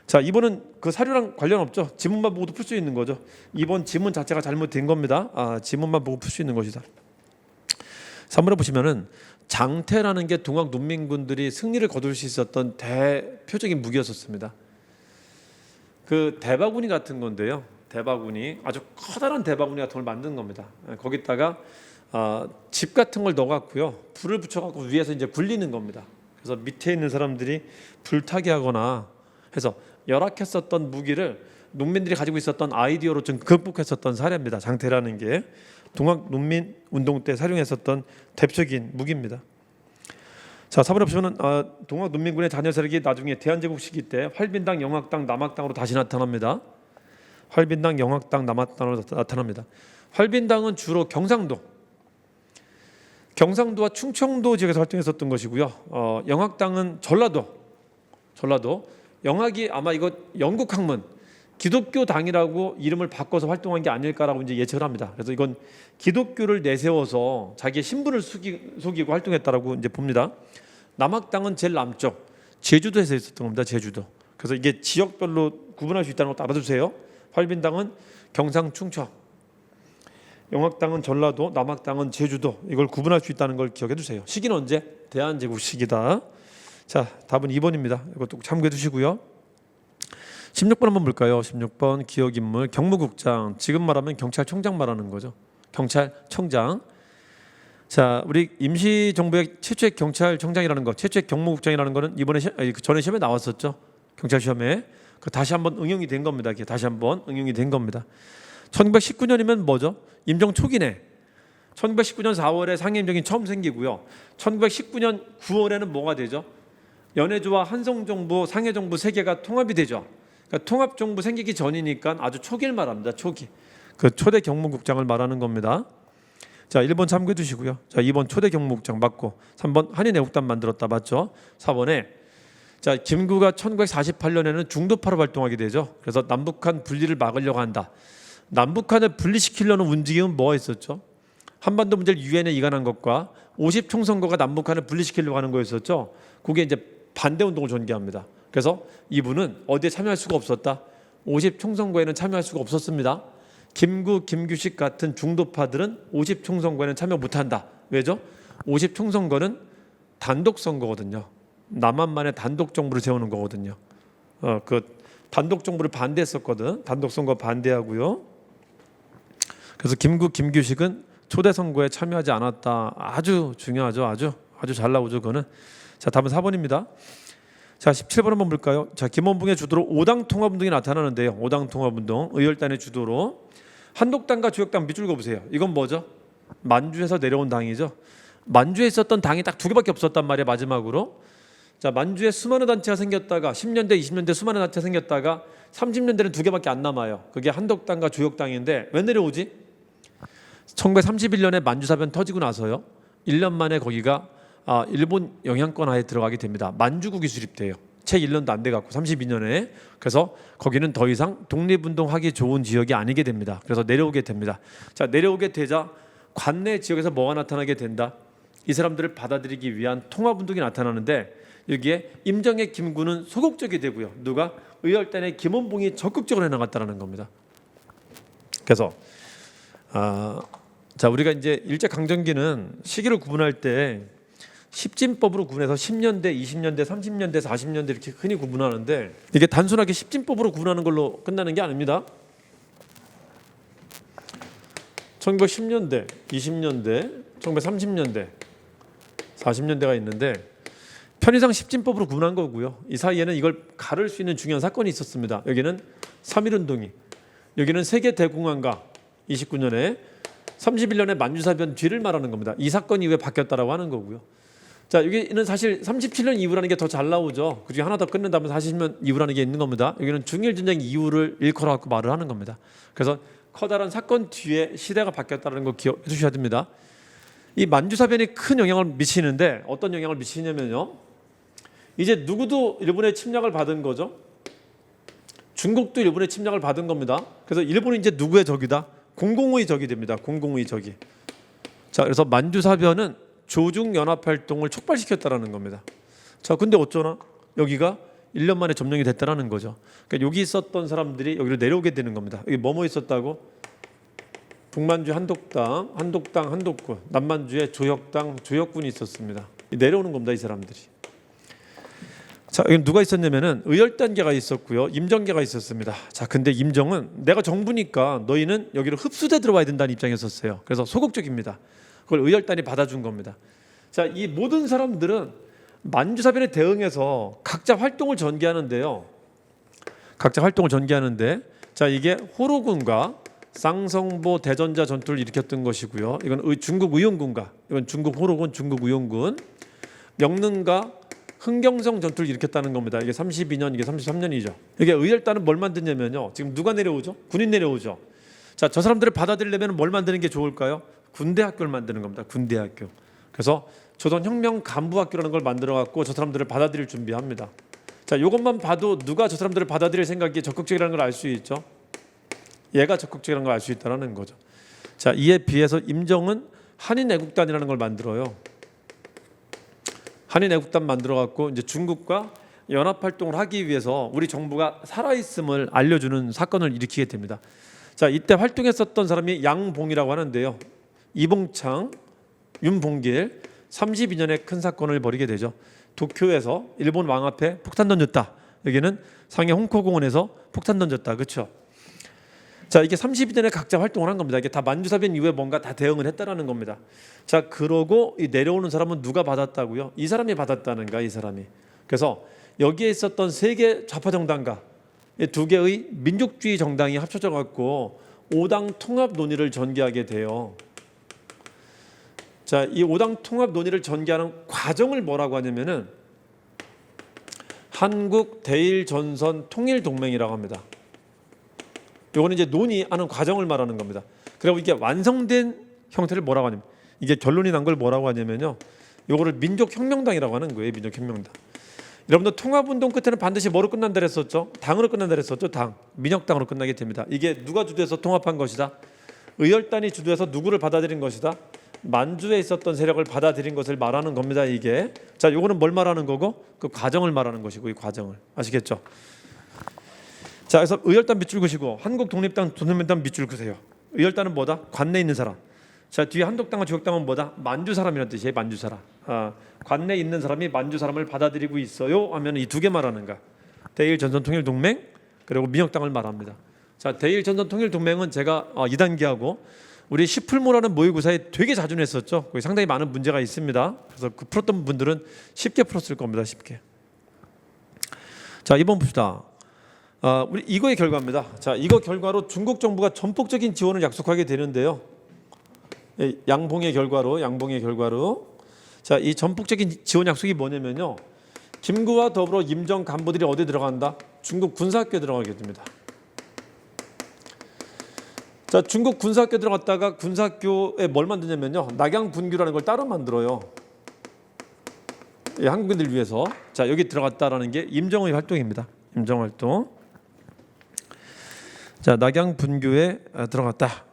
Speaker 1: 자, 이번은 그 사료랑 관련 없죠. 지문만 보고도 풀 수 있는 거죠. 이번 지문 자체가 잘못된 겁니다. 지문만 보고 풀 수 있는 것이다. 3번에 보시면은 장태라는 게 동학 농민군들이 승리를 거둘 수 있었던 대표적인 무기였었습니다. 그 대바구니 같은 건데요. 대바구니, 아주 커다란 대바구니 같은 걸 만든 겁니다. 거기다가 집 같은 걸 넣어갖고요, 불을 붙여갖고 위에서 이제 굴리는 겁니다. 그래서 밑에 있는 사람들이 불타게 하거나 해서 열악했었던 무기를 농민들이 가지고 있었던 아이디어로 좀 극복했었던 사례입니다. 장태라는 게 동학 농민 운동 때 사용했었던 대표적인 무기입니다. 자, 4번에 보시면은 동학 농민군의 잔여 세력이 나중에 대한제국 시기 때 활빈당, 영학당, 남학당으로 다시 나타납니다. 활빈당, 영학당, 남학당으로 나타납니다. 활빈당은 주로 경상도와 충청도 지역에서 활동했었던 것이고요. 영학당은 전라도. 영학이 아마 이거 영국 학문 기독교 당이라고 이름을 바꿔서 활동한 게 아닐까라고 이제 예측을 합니다. 그래서 이건 기독교를 내세워서 자기의 신분을 속이고 활동했다라고 이제 봅니다. 남학당은 제일 남쪽 제주도에서 있었던 겁니다. 제주도. 그래서 이게 지역별로 구분할 수 있다는 것도 알아두세요. 활빈당은 경상 충청, 영학당은 전라도, 남학당은 제주도. 이걸 구분할 수 있다는 걸 기억해 두세요. 시기는 언제? 대한제국 시기다. 자, 답은 2번입니다. 이것도 참고해 두시고요. 16번 한번 볼까요? 16번 기억인물 경무국장. 지금 말하면 경찰청장 말하는 거죠. 경찰청장. 자, 우리 임시정부의 최초의 경찰청장이라는 거, 최초의 경무국장이라는 거는 이번에 전에 시험에 나왔었죠. 경찰 시험에. 그 다시 한번 응용이 된 겁니다. 다시 한번 응용이 된 겁니다. 1919년이면 뭐죠? 임종 초기네. 1919년 4월에 상해임종이 처음 생기고요. 1919년 9월에는 뭐가 되죠? 연해주와 한성정부, 상해정부 세 개가 통합이 되죠. 그러니까 통합정부 생기기 전이니까 아주 초기를 말합니다. 초기. 그 초대 경무국장을 말하는 겁니다. 자, 1번 참고해 주시고요. 자, 2번 초대 경무국장 맞고, 3번 한인애국단 만들었다 맞죠? 4번에 자, 김구가 1948년에는 중도파로 활동하게 되죠. 그래서 남북한 분리를 막으려고 한다. 남북한을 분리시키려는 움직임은 뭐가 있었죠? 한반도 문제를 유엔에 이관한 것과 50 총선거가 남북한을 분리시키려고 하는 거였었죠. 그게 이제 반대 운동을 전개합니다. 그래서 이분은 어디에 참여할 수가 없었다. 50 총선거에는 참여할 수가 없었습니다. 김구, 김규식 같은 중도파들은 50 총선거에는 참여 못한다. 왜죠? 50 총선거는 단독 선거거든요. 남한만의 단독 정부를 세우는 거거든요. 그 단독 정부를 반대했었거든. 단독 선거 반대하고요. 그래서 김구, 김규식은 초대 선거에 참여하지 않았다. 아주 중요하죠. 아주 잘 나오죠. 그거는. 자, 답은 4번입니다. 자, 17번 한번 볼까요? 자, 김원봉의 주도로 5당 통합운동이 나타나는데요. 5당 통합운동, 의열단의 주도로 한독당과 주역당 밑줄 그어보세요. 이건 뭐죠? 만주에서 내려온 당이죠. 만주에 있었던 당이 딱 두 개밖에 없었단 말이에요. 마지막으로. 자, 만주에 수많은 단체가 생겼다가 10년대, 20년대 수많은 단체가 생겼다가 30년대는 두 개밖에 안 남아요. 그게 한독당과 주역당인데 왜 내려오지? 1931년에 만주사변 터지고 나서요, 1년 만에 거기가 일본 영향권 하에 들어가게 됩니다. 만주국이 수립돼요. 채 1년도 안 돼갖고 32년에. 그래서 거기는 더 이상 독립운동하기 좋은 지역이 아니게 됩니다. 그래서 내려오게 됩니다. 자, 내려오게 되자 관내 지역에서 뭐가 나타나게 된다? 이 사람들을 받아들이기 위한 통합운동이 나타나는데, 여기에 임정의 김구는 소극적이 되고요, 누가? 의열단의 김원봉이 적극적으로 해나갔다는 겁니다. 그래서 자, 우리가 이제 일제강점기는 시기를 구분할 때 십진법으로 구분해서 10년대, 20년대, 30년대, 40년대 이렇게 흔히 구분하는데, 이게 단순하게 십진법으로 구분하는 걸로 끝나는 게 아닙니다. 1910년대, 20년대, 1930년대, 40년대가 있는데 편의상 십진법으로 구분한 거고요. 이 사이에는 이걸 가를 수 있는 중요한 사건이 있었습니다. 여기는 3.1운동이, 여기는 세계대공황과 29년에 31년에 만주사변 뒤를 말하는 겁니다. 이 사건 이후에 바뀌었다라고 하는 거고요. 자, 여기는 사실 37년 이후라는 게 더 잘 나오죠. 그중에 하나 더 끝낸다면 40년 이후라는 게 있는 겁니다. 여기는 중일전쟁 이후를 일컬어 갖고 말을 하는 겁니다. 그래서 커다란 사건 뒤에 시대가 바뀌었다는 거 기억해 주셔야 됩니다. 이 만주사변이 큰 영향을 미치는데, 어떤 영향을 미치냐면요, 이제 누구도 일본의 침략을 받은 거죠. 중국도 일본의 침략을 받은 겁니다. 그래서 일본이 이제 누구의 적이다? 공공의 적이 됩니다. 공공의 적이. 자, 그래서 만주사변은 조중연합활동을 촉발시켰다라는 겁니다. 자, 근데 어쩌나 여기가 1년 만에 점령이 됐다라는 거죠. 그러니까 여기 있었던 사람들이 여기로 내려오게 되는 겁니다. 여기 뭐뭐 있었다고? 북만주 한독당, 한독군, 남만주에 조혁당, 조혁군이 있었습니다. 내려오는 겁니다, 이 사람들이. 자, 여기 누가 있었냐면은 의열단계가 있었고요, 임정계가 있었습니다. 자, 근데 임정은 내가 정부니까 너희는 여기로 흡수돼 들어와야 된다는 입장이었어요. 그래서 소극적입니다. 그걸 의열단이 받아준 겁니다. 자, 이 모든 사람들은 만주사변에 대응해서 각자 활동을 전개하는데요. 각자 활동을 전개하는데, 자, 이게 호로군과 쌍성보 대전자 전투를 일으켰던 것이고요. 이건 중국 의용군과, 이건 중국 호로군, 중국 의용군, 명능과 흥경성 전투를 일으켰다는 겁니다. 이게 32년, 이게 33년이죠. 이게 의열단은 뭘 만드냐면요, 지금 누가 내려오죠? 군인 내려오죠. 자, 저 사람들을 받아들이려면 뭘 만드는 게 좋을까요? 군대 학교를 만드는 겁니다. 군대 학교. 그래서 조선혁명 간부학교라는 걸 만들어 갖고 저 사람들을 받아들일 준비합니다. 자, 이것만 봐도 누가 저 사람들을 받아들일 생각이 적극적이라는 걸 알 수 있죠. 얘가 적극적이라는 걸 알 수 있다는 거죠. 자, 이에 비해서 임정은 한인애국단이라는 걸 만들어요. 한인애국단 만들어 갖고 이제 중국과 연합활동을 하기 위해서 우리 정부가 살아있음을 알려주는 사건을 일으키게 됩니다. 자, 이때 활동했었던 사람이 양봉이라고 하는데요, 이봉창, 윤봉길, 32년에 큰 사건을 벌이게 되죠. 도쿄에서 일본 왕 앞에 폭탄 던졌다. 여기는 상해 홍코공원에서 폭탄 던졌다. 그렇죠? 자, 이게 32년에 각자 활동을 한 겁니다. 이게 다 만주사변 이후에 뭔가 다 대응을 했다라는 겁니다. 자, 그러고 이 내려오는 사람은 누가 받았다고요? 이 사람이 받았다는가, 이 사람이. 그래서 여기에 있었던 세 개 좌파 정당과 두 개의 민족주의 정당이 합쳐져 갖고 5당 통합 논의를 전개하게 돼요. 자, 이 5당 통합 논의를 전개하는 과정을 뭐라고 하냐면은 한국 대일 전선 통일 동맹이라고 합니다. 요거는 이제 논의하는 과정을 말하는 겁니다. 그리고 이게 완성된 형태를 뭐라고 하냐면, 이게 결론이 난 걸 뭐라고 하냐면요, 요거를 민족혁명당이라고 하는 거예요. 민족혁명당. 여러분들 통합운동 끝에는 반드시 뭐로 끝난다 그랬었죠? 당으로 끝난다 그랬었죠? 당. 민혁당으로 끝나게 됩니다. 이게 누가 주도해서 통합한 것이다? 의열단이 주도해서 누구를 받아들인 것이다? 만주에 있었던 세력을 받아들인 것을 말하는 겁니다. 이게. 자, 요거는 뭘 말하는 거고? 그 과정을 말하는 것이고, 이 과정을. 아시겠죠? 자, 그래서 의열단 밑줄 그시고 한국독립당, 조선민당 밑줄 그세요. 의열단은 뭐다? 관내에 있는 사람. 자, 뒤에 한독당과 조혁당은 뭐다? 만주 사람이라는 뜻이에요. 만주 사람. 관내에 있는 사람이 만주 사람을 받아들이고 있어요 하면 이 두 개 말하는가? 대일 전선 통일 동맹, 그리고 민혁당을 말합니다. 자, 대일 전선 통일 동맹은 제가 2단계하고 우리 시풀모라는 모의고사에 되게 자주 냈었죠. 거기 상당히 많은 문제가 있습니다. 그래서 그 풀었던 분들은 쉽게 풀었을 겁니다. 쉽게. 자, 2번 봅시다. 우리 이거의 결과입니다. 자, 이거 결과로 중국 정부가 전폭적인 지원을 약속하게 되는데요. 양봉의 결과로. 자, 이 전폭적인 지원 약속이 뭐냐면요, 김구와 더불어 임정 간부들이 어디 들어간다? 중국 군사학교에 들어가게 됩니다. 자, 중국 군사학교 들어갔다가 군사학교에 뭘 만드냐면요, 낙양분규라는 걸 따로 만들어요. 예, 한국인들 위해서. 자, 여기 들어갔다라는 게 임정의 활동입니다. 임정 활동. 자, 낙양분규에 들어갔다.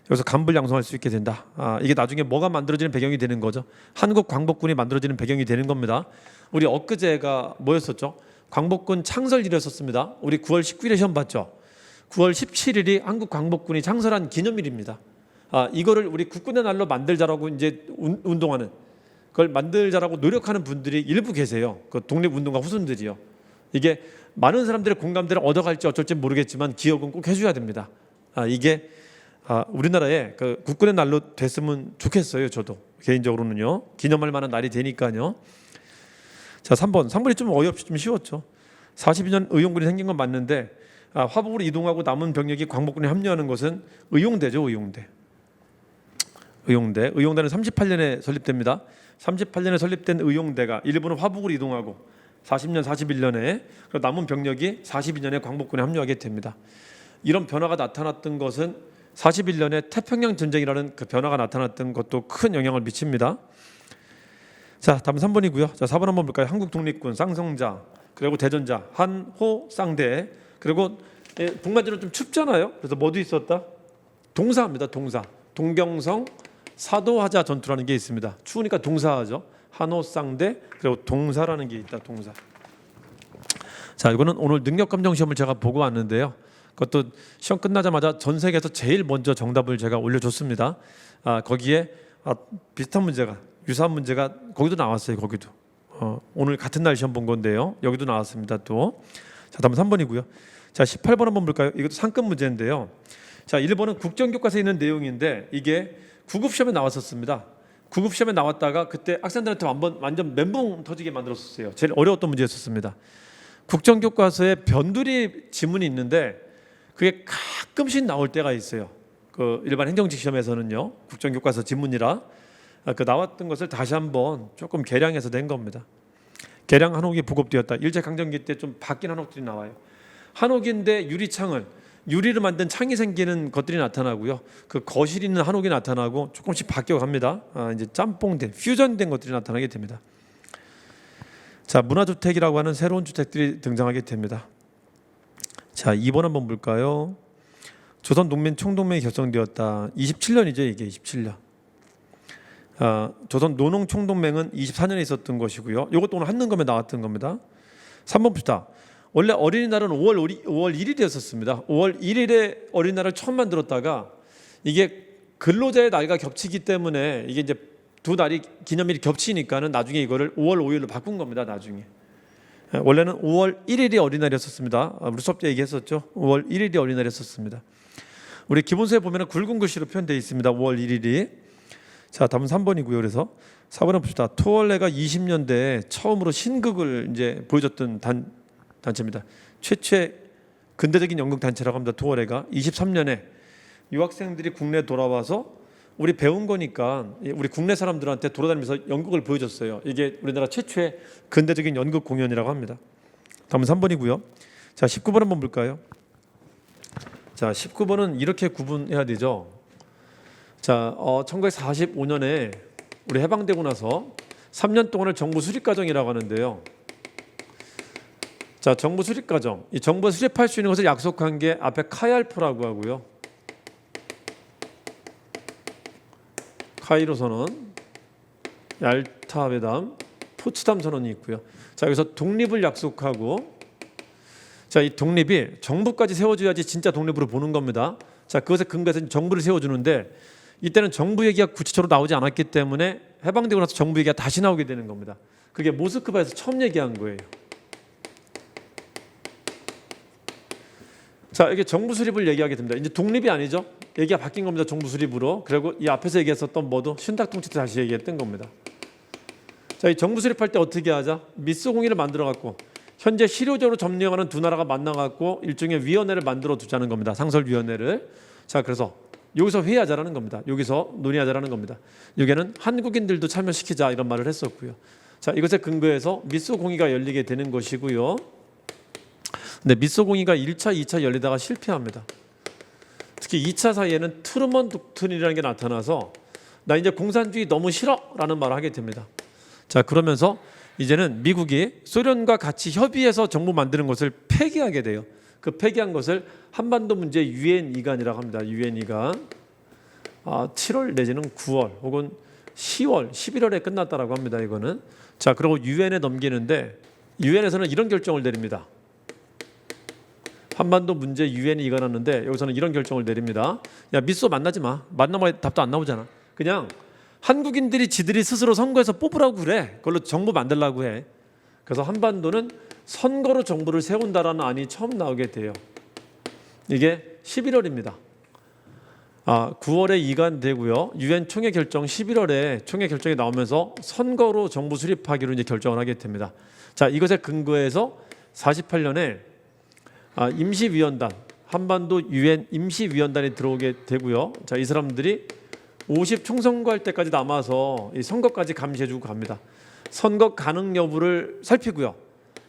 Speaker 1: 여기서 간부를 양성할 수 있게 된다. 이게 나중에 뭐가 만들어지는 배경이 되는 거죠. 한국 광복군이 만들어지는 배경이 되는 겁니다. 우리 엊그제가 뭐였었죠? 광복군 창설일이었습니다. 우리 9월 19일에 시험 봤죠. 9월 17일이 한국 광복군이 창설한 기념일입니다. 이거를 우리 국군의 날로 만들자라고 이제 운동하는, 그걸 만들자라고 노력하는 분들이 일부 계세요. 그 독립운동가 후손들이요. 이게 많은 사람들의 공감대를 얻어갈지 어쩔지 모르겠지만 기억은 꼭 해줘야 됩니다. 이게 우리나라에 그 국군의 날로 됐으면 좋겠어요. 저도 개인적으로는요. 기념할 만한 날이 되니까요. 자, 3번이 좀 어이없이 좀 쉬웠죠. 42년 의용군이 생긴 건 맞는데 화북으로 이동하고 남은 병력이 광복군에 합류하는 것은 의용대죠. 의용대는 38년에 설립됩니다. 38년에 설립된 의용대가 일본은 화북으로 이동하고 40년, 41년에 남은 병력이 42년에 광복군에 합류하게 됩니다. 이런 변화가 나타났던 것은 41년에 태평양 전쟁이라는 그 변화가 나타났던 것도 큰 영향을 미칩니다. 자, 다음 3번이고요. 자, 4번 한번 볼까요? 한국 독립군 쌍성자, 그리고 대전자, 한호 쌍대, 그리고 북만주는 좀 춥잖아요. 그래서 뭐도 있었다? 동사입니다. 동사. 동경성 사도하자 전투라는 게 있습니다. 추우니까 동사하죠. 한호 쌍대, 그리고 동사라는 게 있다. 동사. 자, 이거는 오늘 능력감정 시험을 제가 보고 왔는데요. 그것도 시험 끝나자마자 전 세계에서 제일 먼저 정답을 제가 올려줬습니다. 거기에 비슷한 문제가, 유사한 문제가 거기도 나왔어요. 거기도 오늘 같은 날 시험 본 건데요. 여기도 나왔습니다. 또. 자, 다음 3번이고요. 자, 18번 한번 볼까요? 이것도 상급 문제인데요. 자, 1번은 국정교과서에 있는 내용인데 이게 9급 시험에 나왔었습니다. 9급 시험에 나왔다가 그때 학생들한테 완전 멘붕 터지게 만들었었어요. 제일 어려웠던 문제였었습니다. 국정교과서에 변두리 지문이 있는데 그게 가끔씩 나올 때가 있어요. 그 일반 행정직 시험에서는요. 국정교과서 지문이라 그 나왔던 것을 다시 한번 조금 개량해서 낸 겁니다. 개량 한옥이 부급되었다. 일제강점기 때 좀 바뀐 한옥들이 나와요. 한옥인데 유리를 만든 창이 생기는 것들이 나타나고요. 그 거실 있는 한옥이 나타나고 조금씩 바뀌어갑니다. 이제 짬뽕된, 퓨전된 것들이 나타나게 됩니다. 자, 문화주택이라고 하는 새로운 주택들이 등장하게 됩니다. 자, 2번 한번 볼까요? 조선 농민 총동맹이 결성되었다. 27년이죠, 이게 27년. 조선 노농 총동맹은 24년에 있었던 것이고요. 이것도 오늘 한능검에 나왔던 겁니다. 3번 봅시다. 원래 어린이날은 5월 1일이었습니다. 5월 1일에 어린이날을 처음 만들었다가 이게 근로자의 날과 겹치기 때문에 이게 이제 두 날이 기념일이 겹치니까는 나중에 이거를 5월 5일로 바꾼 겁니다. 나중에. 원래는 5월 1일이 어린이날이었습니다. 우리 수업 때 얘기했었죠. 5월 1일이 어린이날이었습니다. 우리 기본서에 보면 굵은 글씨로 표현되어 있습니다. 5월 1일이. 자, 다음은 3번이고요. 그래서 4번을 봅시다. 토월레가 20년대에 처음으로 신극을 이제 보여줬던 단체입니다. 최초의 근대적인 연극 단체라고 합니다. 토월레가 23년에 유학생들이 국내에 돌아와서 우리 배운 거니까 우리 국내 사람들한테 돌아다니면서 연극을 보여줬어요. 이게 우리나라 최초의 근대적인 연극 공연이라고 합니다. 다음은 3번이고요. 자, 19번 한번 볼까요? 자, 19번은 이렇게 구분해야 되죠. 자, 1945년에 우리 해방되고 나서 3년 동안을 정부 수립과정이라고 하는데요. 자, 정부 수립과정. 이 정부 수립할 수 있는 것을 약속한 게 앞에 카이알프라고 하고요. 카이로 선언, 얄타 회담, 포츠담 선언이 있고요. 자, 여기서 독립을 약속하고, 자, 이 독립이 정부까지 세워줘야지 진짜 독립으로 보는 겁니다. 자, 그것에 근거해서 정부를 세워주는데 이때는 정부 얘기가 구체적으로 나오지 않았기 때문에 해방되고 나서 정부 얘기가 다시 나오게 되는 겁니다. 그게 모스크바에서 처음 얘기한 거예요. 자, 이게 정부 수립을 얘기하게 됩니다. 이제 독립이 아니죠. 얘기가 바뀐 겁니다. 정부 수립으로. 그리고 이 앞에서 얘기했었던 뭐도 신탁통치 때 다시 얘기했던 겁니다. 자, 이 정부 수립할 때 어떻게 하자? 미스공의를 만들어 갖고 현재 실효적으로 점령하는 두 나라가 만나 갖고 일종의 위원회를 만들어 두자는 겁니다. 상설위원회를. 자, 그래서 여기서 회의하자라는 겁니다. 여기서 논의하자라는 겁니다. 여기는 한국인들도 참여시키자 이런 말을 했었고요. 자, 이것에 근거해서 미소공의가 열리게 되는 것이고요. 근데 미소공의가 1차, 2차 열리다가 실패합니다. 특히 2차 사이에는 트루먼 독트린이라는 게 나타나서 나 이제 공산주의 너무 싫어라는 말을 하게 됩니다. 자, 그러면서 이제는 미국이 소련과 같이 협의해서 정부 만드는 것을 폐기하게 돼요. 그 폐기한 것을 한반도 문제 유엔 이간이라고 합니다. 유엔 이간. 7월 내지는 9월 혹은 10월, 11월에 끝났다라고 합니다. 이거는. 자, 그리고 유엔에 넘기는데 유엔에서는 이런 결정을 내립니다. 한반도 문제 유엔이 이관하는데 여기서는 이런 결정을 내립니다. 야, 미소 만나지 마. 만나면 답도 안 나오잖아. 그냥 한국인들이 지들이 스스로 선거에서 뽑으라고 그래. 그걸로 정부 만들라고 해. 그래서 한반도는 선거로 정부를 세운다라는 안이 처음 나오게 돼요. 이게 11월입니다. 9월에 이관되고요. 유엔 총회 결정 11월에 총회 결정이 나오면서 선거로 정부 수립하기로 이제 결정을 하게 됩니다. 자, 이것에 근거해서 48년에 임시위원단, 한반도 유엔 임시위원단이 들어오게 되고요. 자, 이 사람들이 50 총선거할 때까지 남아서 이 선거까지 감시해주고 갑니다. 선거 가능 여부를 살피고요.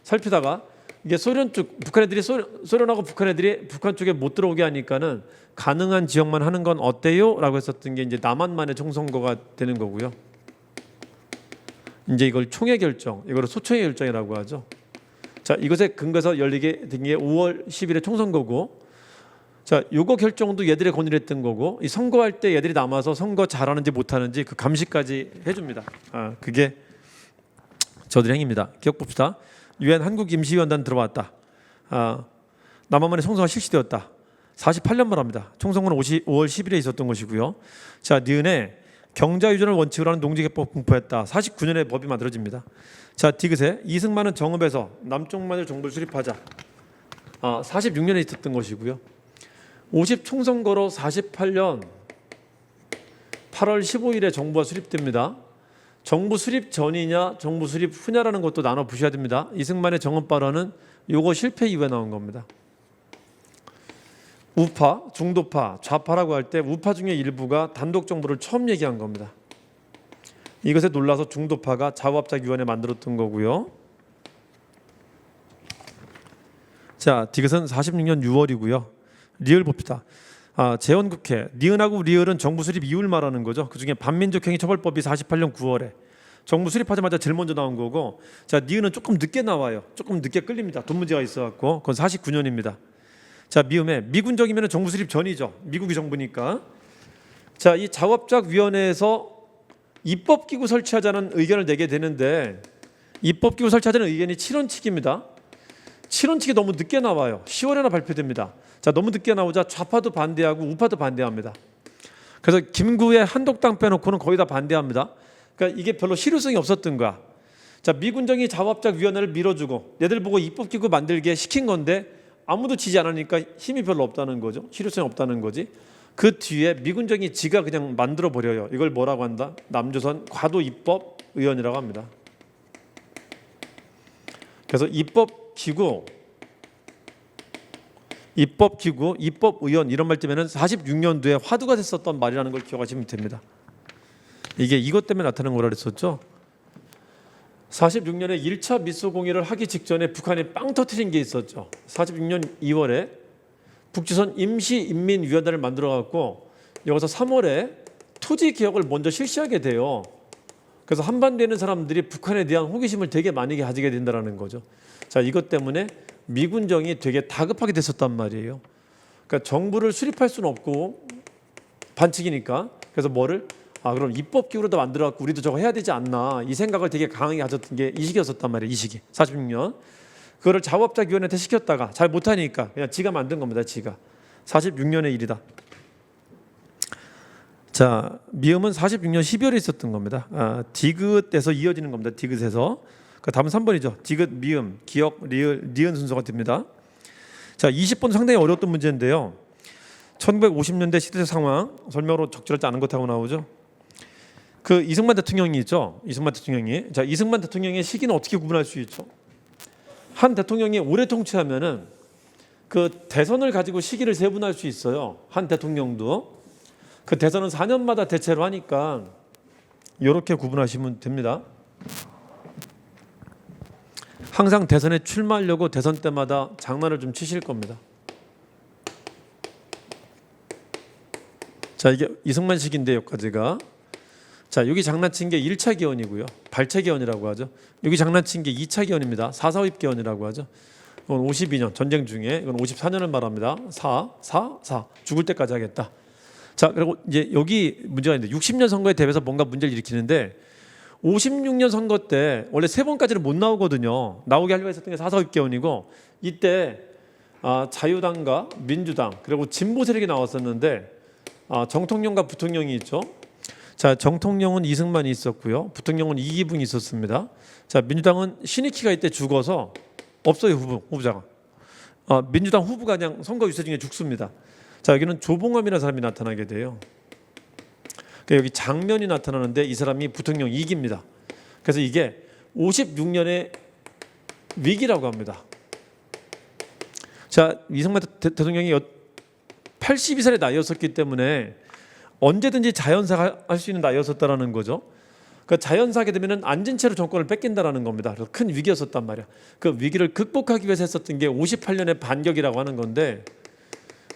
Speaker 1: 살피다가 이게 소련 쪽 북한 애들이 소련하고 북한 애들이 북한 쪽에 못 들어오게 하니까는 가능한 지역만 하는 건 어때요?라고 했었던 게 이제 남한만의 총선거가 되는 거고요. 이제 이걸 총회 결정, 이걸 소총회 결정이라고 하죠. 자, 이것에 근거해서 열리게 된 게 5월 10일에 총선거고, 자, 요거 결정도 얘들이 건의했던 거고, 이 선거할 때 얘들이 남아서 선거 잘하는지 못하는지 그 감시까지 해줍니다. 그게 저들의 행위입니다. 기억 봅시다. 유엔 한국 임시위원단 들어왔다. 남한만의 총선가 실시되었다. 48년 말합니다. 총선은 5월 10일에 있었던 것이고요. 자, 니은에 경자유전을 원칙으로 하는 농지개법 공포했다. 49년에 법이 만들어집니다. 자, 디귿에 이승만은 정읍에서 남쪽만을 정부를 수립하자. 46년에 있었던 것이고요. 50 총선거로 48년 8월 15일에 정부가 수립됩니다. 정부 수립 전이냐 정부 수립 후냐라는 것도 나눠 보셔야 됩니다. 이승만의 정읍 발언은 요거 실패 이후에 나온 겁니다. 우파, 중도파, 좌파라고 할 때 우파 중에 일부가 단독 정부를 처음 얘기한 겁니다. 이것에 놀라서 중도파가 자우합작위원회 만들었던 거고요. 자, 디귿은 46년 6월이고요. 리을 봅시다. 재헌국회, 니은하고 리을은 정부 수립 이유를 말하는 거죠. 그중에 반민족행위 처벌법이 48년 9월에 정부 수립하자마자 제일 먼저 나온 거고, 자, 니은은 조금 늦게 나와요. 조금 늦게 끌립니다. 돈 문제가 있어갖고 그건 49년입니다. 자, 미음에 미군적이면 정부 수립 전이죠. 미국이 정부니까. 자, 이 자우합작위원회에서 입법기구 설치하자는 의견을 내게 되는데 입법기구 설치하자는 의견이 7원칙입니다. 7원칙이 너무 늦게 나와요. 10월에나 발표됩니다. 자, 너무 늦게 나오자 좌파도 반대하고 우파도 반대합니다. 그래서 김구의 한독당 빼놓고는 거의 다 반대합니다. 그러니까 이게 별로 실효성이 없었던 거야. 자, 미군정이 자우합작위원회를 밀어주고 얘들 보고 입법기구 만들게 시킨 건데 아무도 지지 않으니까 힘이 별로 없다는 거죠. 실효성이 없다는 거지. 그 뒤에 미군정이 지가 그냥 만들어 버려요. 이걸 뭐라고 한다? 남조선 과도 입법 의원이라고 합니다. 그래서 입법기구, 입법의원 이런 말 때문에는 46년도에 화두가 됐었던 말이라는 걸 기억하시면 됩니다. 이게 이것 때문에 나타난 거라 그랬었죠. 46년에 1차 미소 공의를 하기 직전에 북한이 빵 터트린 게 있었죠. 46년 2월에 북조선 임시인민위원회를 만들어 갖고 여기서 3월에 토지 개혁을 먼저 실시하게 돼요. 그래서 한반도에 있는 사람들이 북한에 대한 호기심을 되게 많이 가지게 된다는 거죠. 자, 이것 때문에 미군정이 되게 다급하게 됐었단 말이에요. 그러니까 정부를 수립할 수는 없고 반칙이니까. 그래서 뭐를 그럼 입법기구로 더 만들어갖고 우리도 저거 해야 되지 않나 이 생각을 되게 강하게 가졌던 게 이 시기였었단 말이에요. 이 시기 46년 그거를 자우합작위원회한테 시켰다가 잘 못하니까 그냥 지가 만든 겁니다. 지가 46년의 일이다. 자, 미음은 46년 12월에 있었던 겁니다. 디귿에서 이어지는 겁니다. 디귿에서 그 다음은 3번이죠. 디귿, 미음, 기역, 리을, 니은 순서가 됩니다. 자, 20번 상당히 어려웠던 문제인데요. 1950년대 시대적 상황 설명으로 적절하지 않은 것하고 나오죠. 그 이승만 대통령이 있죠. 이승만 대통령이. 자, 이승만 대통령의 시기는 어떻게 구분할 수 있죠? 한 대통령이 오래 통치하면은 그 대선을 가지고 시기를 세분할 수 있어요. 한 대통령도. 그 대선은 4년마다 대체로 하니까 이렇게 구분하시면 됩니다. 항상 대선에 출마하려고 대선 때마다 장난을 좀 치실 겁니다. 자, 이게 이승만식인데 여기까지가. 자, 여기 장난친 게 1차 기원이고요. 발췌 기원이라고 하죠. 여기 장난친 게 2차 기원입니다. 사사입 기원이라고 하죠. 이건 52년 전쟁 중에, 이건 54년을 말합니다. 4 죽을 때까지 하겠다. 자, 그리고 이제 여기 문제가 있는데 60년 선거에 대비해서 뭔가 문제를 일으키는데 56년 선거 때 원래 3번까지는 못 나오거든요. 나오게 하려고 했었던 게 사사입 기원이고, 이때 자유당과 민주당 그리고 진보 세력이 나왔었는데 정통령과 부통령이 있죠. 자, 정통령은 이승만이 있었고요. 부통령은 이기붕이 있었습니다. 자, 민주당은 신익희가 이때 죽어서 없어요. 후보자가. 민주당 후보가 그냥 선거 유세 중에 죽습니다. 자, 여기는 조봉암이라는 사람이 나타나게 돼요. 그러니까 여기 장면이 나타나는데 이 사람이 부통령 2기입니다. 그래서 이게 56년의 위기라고 합니다. 자, 이승만 대통령이 82살의 나이였었기 때문에 언제든지 자연사가 할 수 있는 나이였었다라는 거죠. 그 자연사하게 되면은 앉은 채로 정권을 뺏긴다라는 겁니다. 그래서 큰 위기였었단 말이야. 그 위기를 극복하기 위해서 했었던 게 58년의 반격이라고 하는 건데,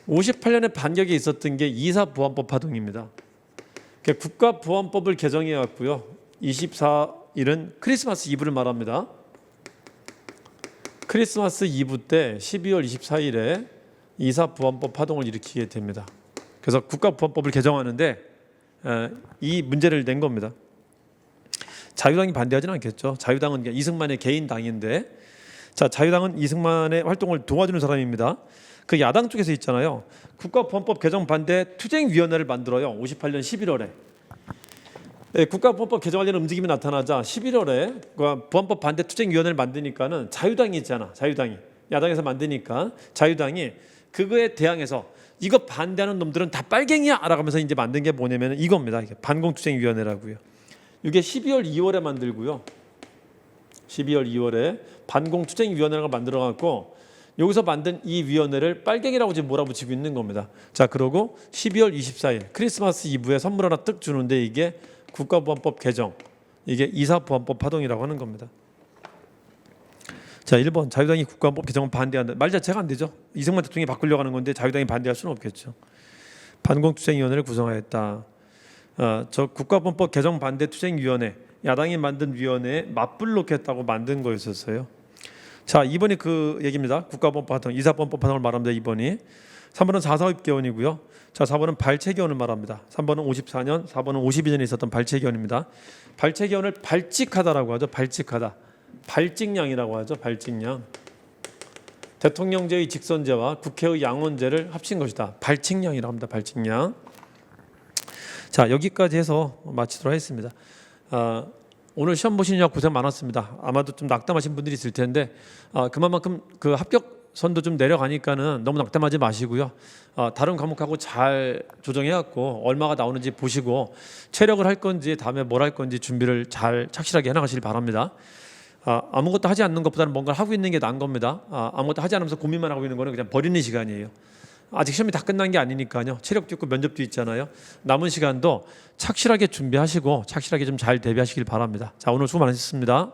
Speaker 1: 58년의 반격에 있었던 게 이사보안법 파동입니다. 국가보안법을 개정해 왔고요. 24일은 크리스마스 이브를 말합니다. 크리스마스 이브 때 12월 24일에 이사보안법 파동을 일으키게 됩니다. 그래서 국가보안법을 개정하는데 이 문제를 낸 겁니다. 자유당이 반대하지는 않겠죠. 자유당은 이승만의 개인 당인데, 자, 자유당은 이승만의 활동을 도와주는 사람입니다. 그 야당 쪽에서 있잖아요. 국가보안법 개정 반대 투쟁위원회를 만들어요. 58년 11월에. 국가보안법 개정하려는 움직임이 나타나자 11월에 보안법 반대 투쟁위원회를 만드니까는 자유당이 있잖아. 자유당이 야당에서 만드니까 자유당이 그거에 대항해서 이거 반대하는 놈들은 다 빨갱이야! 라고 하면서 이제 만든 게 뭐냐면 이겁니다. 이게 반공투쟁위원회라고요. 이게 12월 2월에 만들고요. 12월 2월에 반공투쟁위원회를 만들어갖고 여기서 만든 이 위원회를 빨갱이라고 지금 몰아붙이고 있는 겁니다. 자, 그러고 12월 24일 크리스마스 이브에 선물 하나 뜩 주는데 이게 국가보안법 개정, 이게 이사보안법 파동이라고 하는 겁니다. 자, 1번 자유당이 국가보안법 개정을 반대한다. 말 자체가 안 되죠. 이승만 대통령이 바꾸려고 하는 건데 자유당이 반대할 수는 없겠죠. 반공투쟁위원회를 구성하였다. 저 국가보안법 개정 반대 투쟁위원회, 야당이 만든 위원회에 맞불 놓겠다고 만든 거였었어요. 자, 2번이 그 얘기입니다. 국가보안법 파동, 이사보안법 파동을 말합니다. 2번이. 3번은 사사입 개헌이고요. 자, 4번은 발췌 개헌을 말합니다. 3번은 54년, 4번은 52년에 있었던 발췌 개헌입니다. 발췌 개헌을 발칙하다라고 하죠. 발칙하다. 발칙량이라고 하죠. 발칙량. 대통령제의 직선제와 국회의 양원제를 합친 것이다. 발칙량이라고 합니다. 발칙량. 자, 여기까지 해서 마치도록 하겠습니다. 오늘 시험 보시느라 고생 많았습니다. 아마도 좀 낙담하신 분들이 있을 텐데 그만큼 그 합격선도 좀 내려가니까는 너무 낙담하지 마시고요. 다른 과목하고 잘 조정해갖고 얼마가 나오는지 보시고 체력을 할 건지 다음에 뭘 할 건지 준비를 잘 착실하게 해나가시길 바랍니다. 아무것도 하지 않는 것보다는 뭔가를 하고 있는 게 나은 겁니다. 아무것도 하지 않으면서 고민만 하고 있는 거는 그냥 버리는 시간이에요. 아직 시험이 다 끝난 게 아니니까요. 체력도 있고 면접도 있잖아요. 남은 시간도 착실하게 준비하시고 착실하게 좀 잘 대비하시길 바랍니다. 자, 오늘 수고 많으셨습니다.